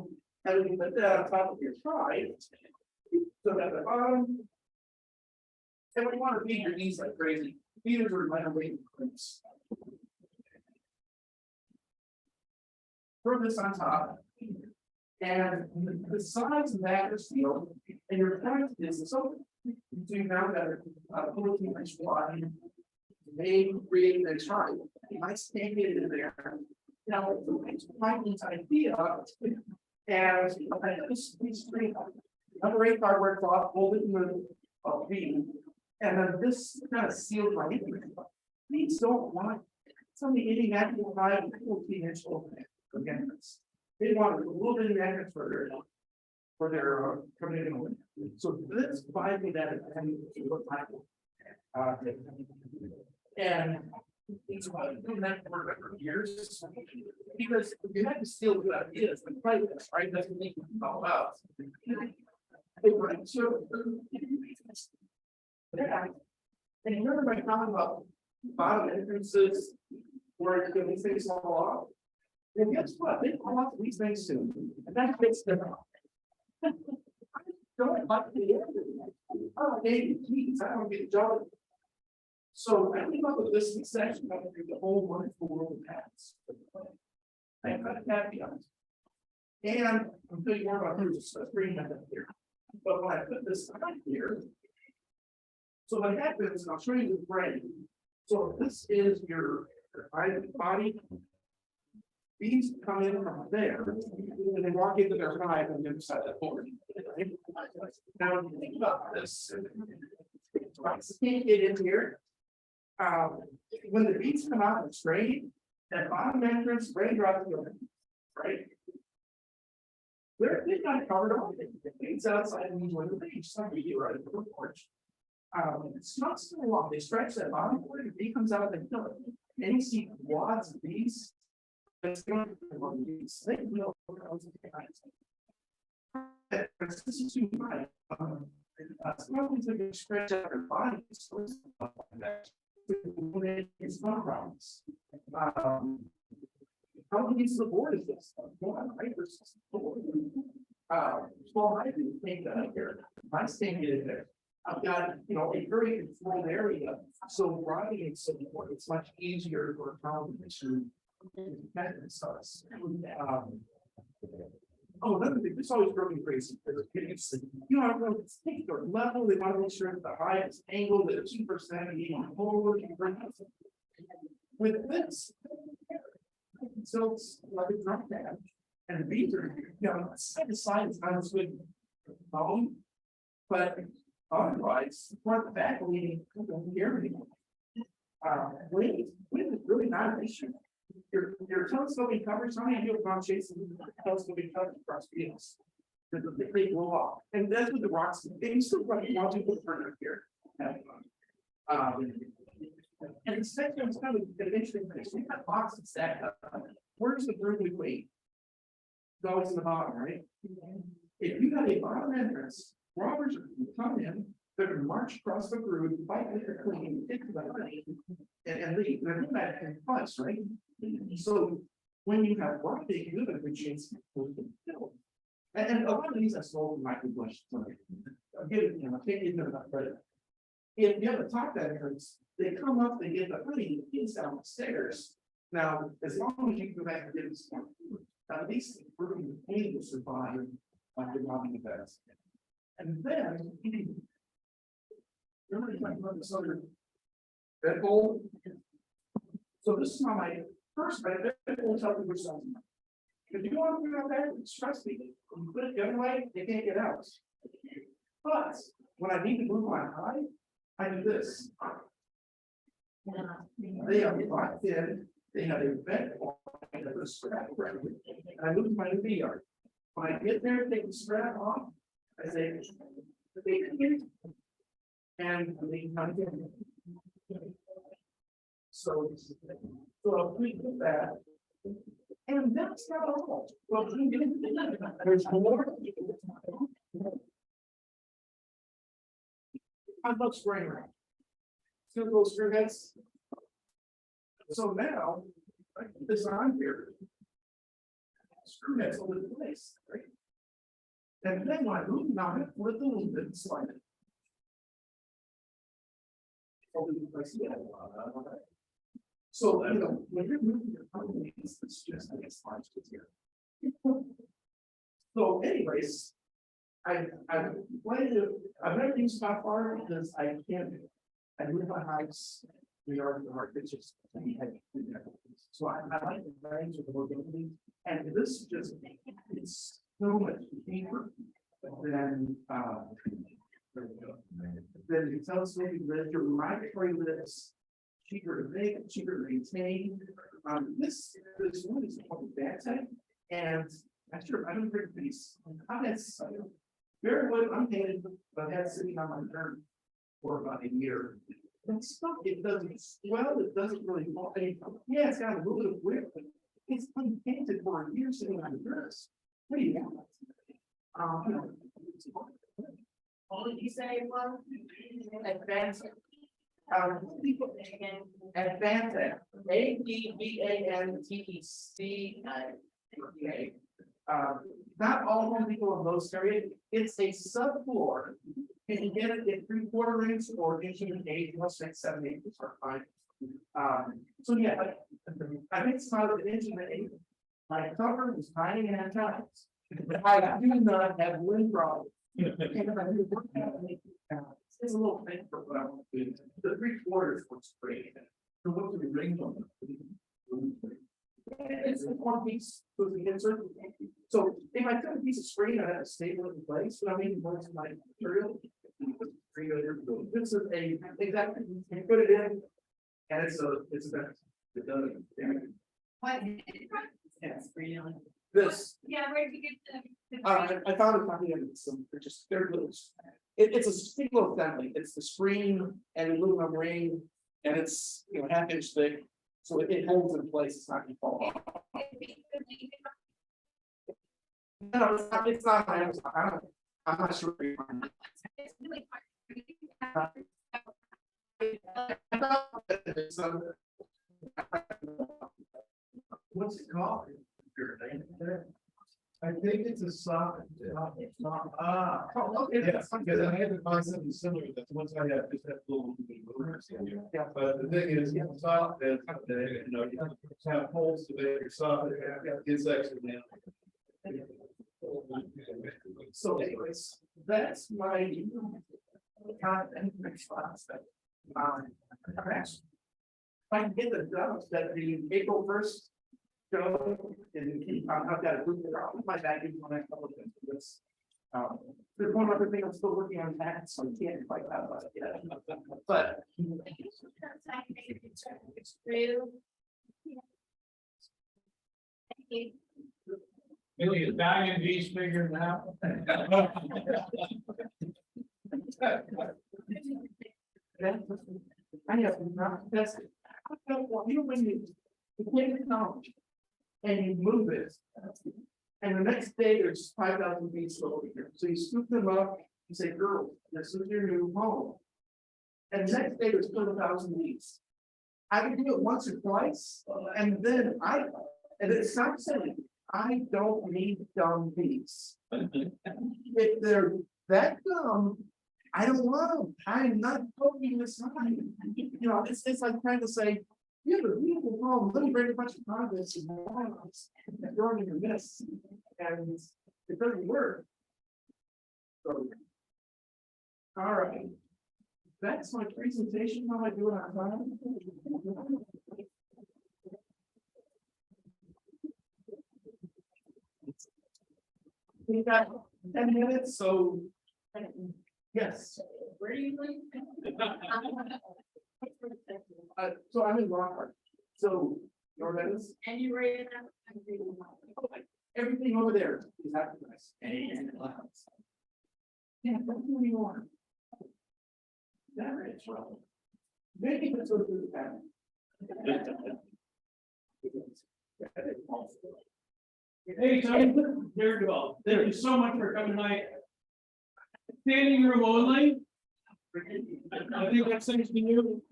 and then put that on top of your side. So at the bottom. And when you want to feed your bees like crazy, feeders are my way increase. Throw this on top. And the size of that is sealed, and your point is so you now got a 14-inch wide. They create the tribe. I stand it in there. Now, it's this idea, and these 3 number 8 cardboard cloth, hold it in the beam, and then this kind of sealed my injury. These don't want somebody eating that 5 14-inch again. They want a little bit of entrance for their community. So this buys me that and it's about doing that for years. Because you have to steal good ideas, but right, that's what it's all about. So and you remember my comment about bottom entrances where these things fall off. And guess what? They fall off these things soon. And that fits them out. I don't like the end. Oh, hey, geez, I don't get a job. So I came up with this section of the whole wonderful world of hats. I am kind of happy on it. And I'm telling you more about this screen here. But when I put this on here, so what happens, and I'll show you the brain. So this is your body. Bees come in from there, and they walk into their hive on the other side of the board. Now, when you think about this, can't get in here. When the bees come out and strain, that bottom entrance, raindrops go in, right? They're not covered up. It's outside and enjoy the beach. Some of you right at the porch. It's not so long. They stretch that bottom board, the bee comes out and kill it. And you see wads of bees. They will. This is too much. Some things are stretch out their body. It's not problems. How many the board is this? Small hive, take that here. My stand is there. I've got, a very controlled area. So riding is so important. It's much easier for a combination. Another thing, this always drove me crazy. Take their level, they want to make sure that the hive is angled at 2% forward. With this, so it's like a drum pad, and the bees are, side to side is not as good bone, but otherwise, front back leading here. Wind is really not an issue. Your telescoping covers, how many of you have gone chasing telescoping covers across fields? They blow off, and that's what the rocks, they still run want to put further here. And the second is kind of an interesting thing. We have boxes stacked up. Where's the brooding weight? It's always in the bottom, right? If you got a bottom entrance, robbers come in, they're going to march across the brood, fight with their queen, get to the honey, and leave. They're back in fuss, right? So when you have work, they do have a good chance to fill. And a lot of these I sold in my good bush. I'll give it, take it about credit. If you have a top entrance, they come up, they get the honey, it's downstairs. Now, as long as you go back and get this one, at least we're going to pay to survive like the robbing events. And then. Remember talking about this other bed bowl? So this is how my first bed bowl tells you which side. If you want to go there, trust me, you put it the other way, they can't get out. But when I need to move my high, I do this. They are locked in, they have a bed bowl, I have a strap around it, and I move my new yard. When I get there, take the strap off, I say, and they come in. So if we do that, and that's not all. Well, there's more. How about spring rain? Simple screw heads. So now, I put this on here. Screw heads over the place, right? And then when I move on it, with a little bit and slide it. So, when you're moving your company, it's just, I guess, large here. So anyways, I've never used my far because I can't, I move my hives, we are the heart, it's just. So I like the range of the mobility, and this just, it's so much deeper than, then it tells me that your migratory lists cheaper to make, cheaper to maintain. This one is called bad tech, and I'm sure I don't bring these. I've had very well unpainted, but had sitting on my turn for about a year. And stuff, it doesn't swell, it doesn't really fall. Yeah, it's got a little bit of width, but it's unpainted for a year sitting on the dress. What do you want? What did you say it was? Advanced. Advanced, ADVANTEC. Not all home people in those areas, it's a subfloor. You can get it in 3/4 inch or inch and 8, 6, 7, 8 are fine. So yeah, I think it's not an inch and 8. My cover is 9.5 times. I do not have wind problems. It's a little thing for what I want to do. The 3/4 looks great. So what do we ring on? It's a one piece with the insert. So if I took a piece of screen, I have to stable it in place, but I mean, what's my material? This is a exactly, you put it in, and it's a it doesn't. What? Yes. This. Yeah, where did you get the? I found a copy of it, so they're little. It's a single assembly. It's the screen and aluminum ring, and it's 1/2 inch thick, so it holds in place. It's not going to fall off. No, it's not. I'm not sure. It's really hard. What's it called? I think it's a soft. Okay. Yes, because I had to find something similar to that. Once I have just that little. Yeah. But the thing is, it's soft, and you have holes to make it soft, it's actually. So anyways, that's my content response. If I can get the dubs that the April 1st show, and I've got a group there, I'll put my bag in when I publish this. There's one other thing I'm still working on that, so I can't quite have about it yet. But It's true. Maybe Italian bees figured it out. I have not tested. When you take the knowledge and you move it, and the next day there's 5,000 bees over here. So you scoop them up, you say, girl, this is your new home. And the next day there's 2,000 bees. I can do it once or twice, and then And it sounds silly, I don't need dumb bees. If they're that dumb, I don't want them, I'm not poking this line. You know, it's like trying to say, you have a beautiful home, let me bring a bunch of convents and morons and throw them in your mess. And it doesn't work. So, all right. That's my presentation, how I do it on time. We got 10 minutes, so. Yes. Where do you live? So I'm in Lockhart, so, you know where that is? And you rated them? Everything over there is Africanized. Yeah, don't do anymore. That is well. Maybe let's go through the pattern. Hey, Tony, there you go. Thank you so much for coming tonight. Standing room only. I think that's things to you.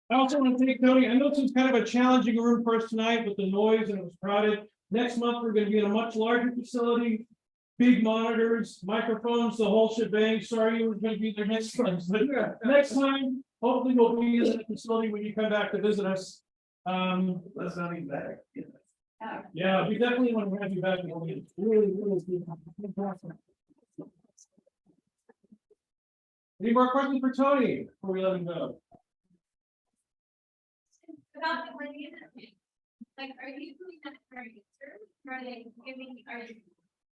I also want to thank Tony. I know this is kind of a challenging room for us tonight with the noise and it was crowded. Next month, we're going to be in a much larger facility. Big monitors, microphones, the whole shebang. Sorry, you were going to be there next time. But next time, hopefully we'll be in the facility when you come back to visit us. That's not even better. Yeah, we definitely want to have you back. It's really, really good. Any more questions for Tony before we let him go? About the money, like, are you doing that for research? Are they giving, are you,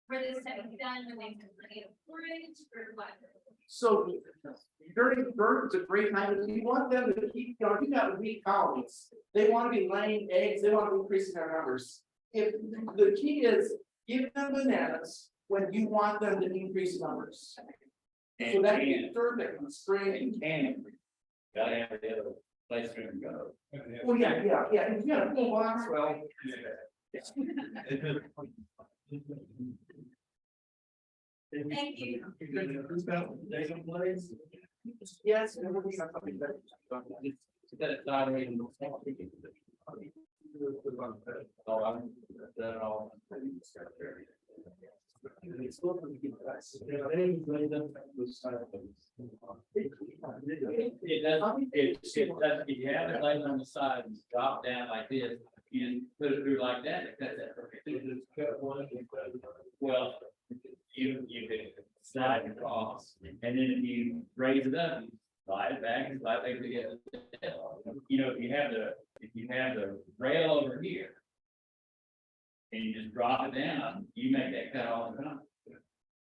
for this study done when they can money of forage or what? So during birds, it's a great time, if you want them to keep, you know, if you got weak colonies, they want to be laying eggs, they want to be increasing their numbers. If the key is give them bananas when you want them to increase numbers. So that can perfect in the spring. And gotta have the other place for them to go. Well, yeah, if you got a full box, well. Thank you. Yes. And we're gonna have something better. Set it sideways and oh, I'm done all. It's still gonna be nice. It doesn't, if you have it laying on the side and drop down like this, you put it through like that, it cuts that perfect. Well, you can slide it across, and then if you raise it up, you slide it back and slide it together. You know, if you have the rail over here. And you just drop it down, you make that cut all the time.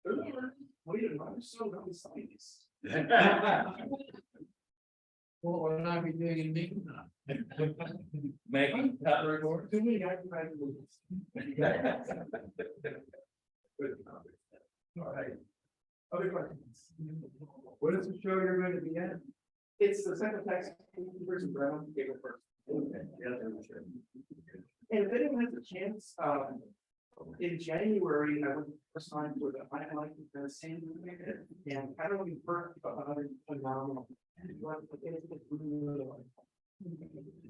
I'm so not scientists. What would I be doing in Lincoln? Making cut report. Too many Africanized movies. All right. Other questions? What is the show you're going to be at? It's the Central Texas Beekeepers and Brown Gable first. And if anyone has a chance, in January, I went first time for the I like the same, and I don't even first phenomenal.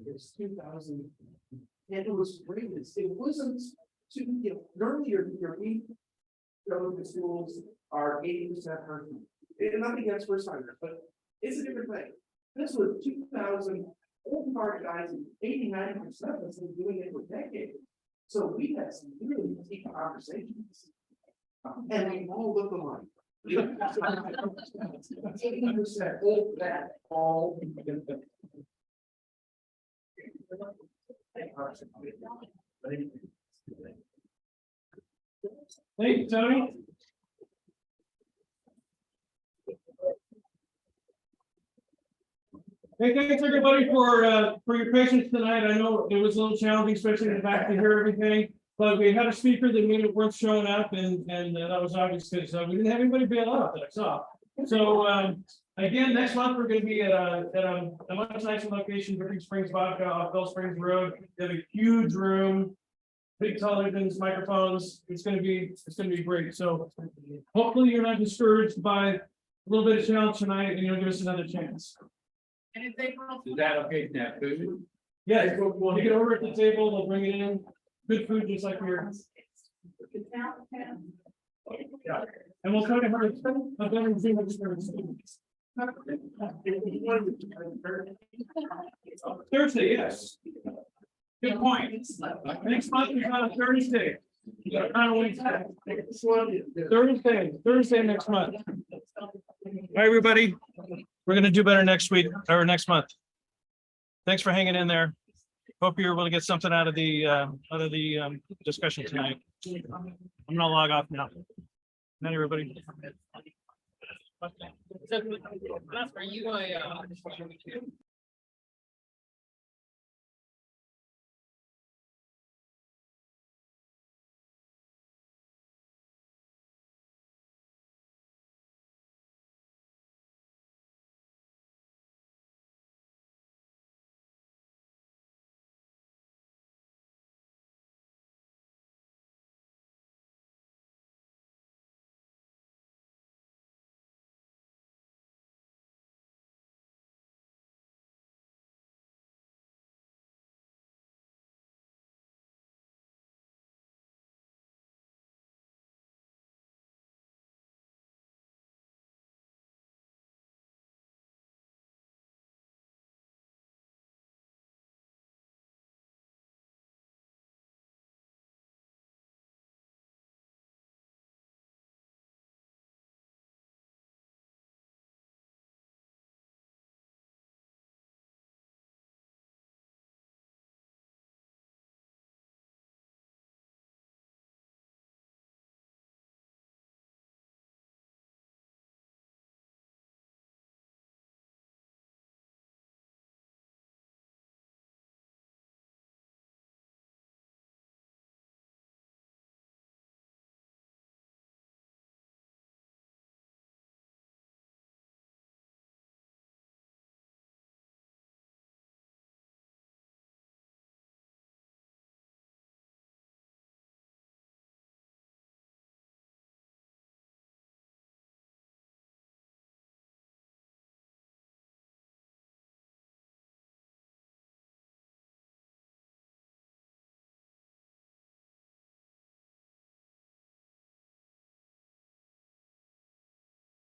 It's 2000, and it was great. It wasn't too, you know, normally your week go to schools are 80% person. And nothing against first timers, but it's a different thing. This was 2000 old hard guys, and 89% of us have been doing it for decades. So we had some really deep conversations. And we all look alike. 80% old that all. Thank you, Tony. Hey, thanks everybody for your patience tonight. I know it was a little challenging, especially in the back to hear everything. But we had a speaker that made it worth showing up, and that was obvious because we didn't have anybody bail out that I saw. So again, next month we're going to be at a much nicer location, Dripping Springs Vodka off Bell Springs Road. They have a huge room, big televisions, microphones. It's going to be great. So hopefully you're not discouraged by a little bit of challenge tonight, and you'll give us another chance. And if they don't. Is that okay to have food? Yeah, we'll take it over at the table, they'll bring it in, good food, just like here. Yeah, and we'll try to hurry. Thursday, yes. Good point. Next month is on a Thursday. Thursday next month. Hi, everybody. We're gonna do better next week or next month. Thanks for hanging in there. Hope you're able to get something out of the discussion tonight. I'm gonna log off now. Night, everybody. Are you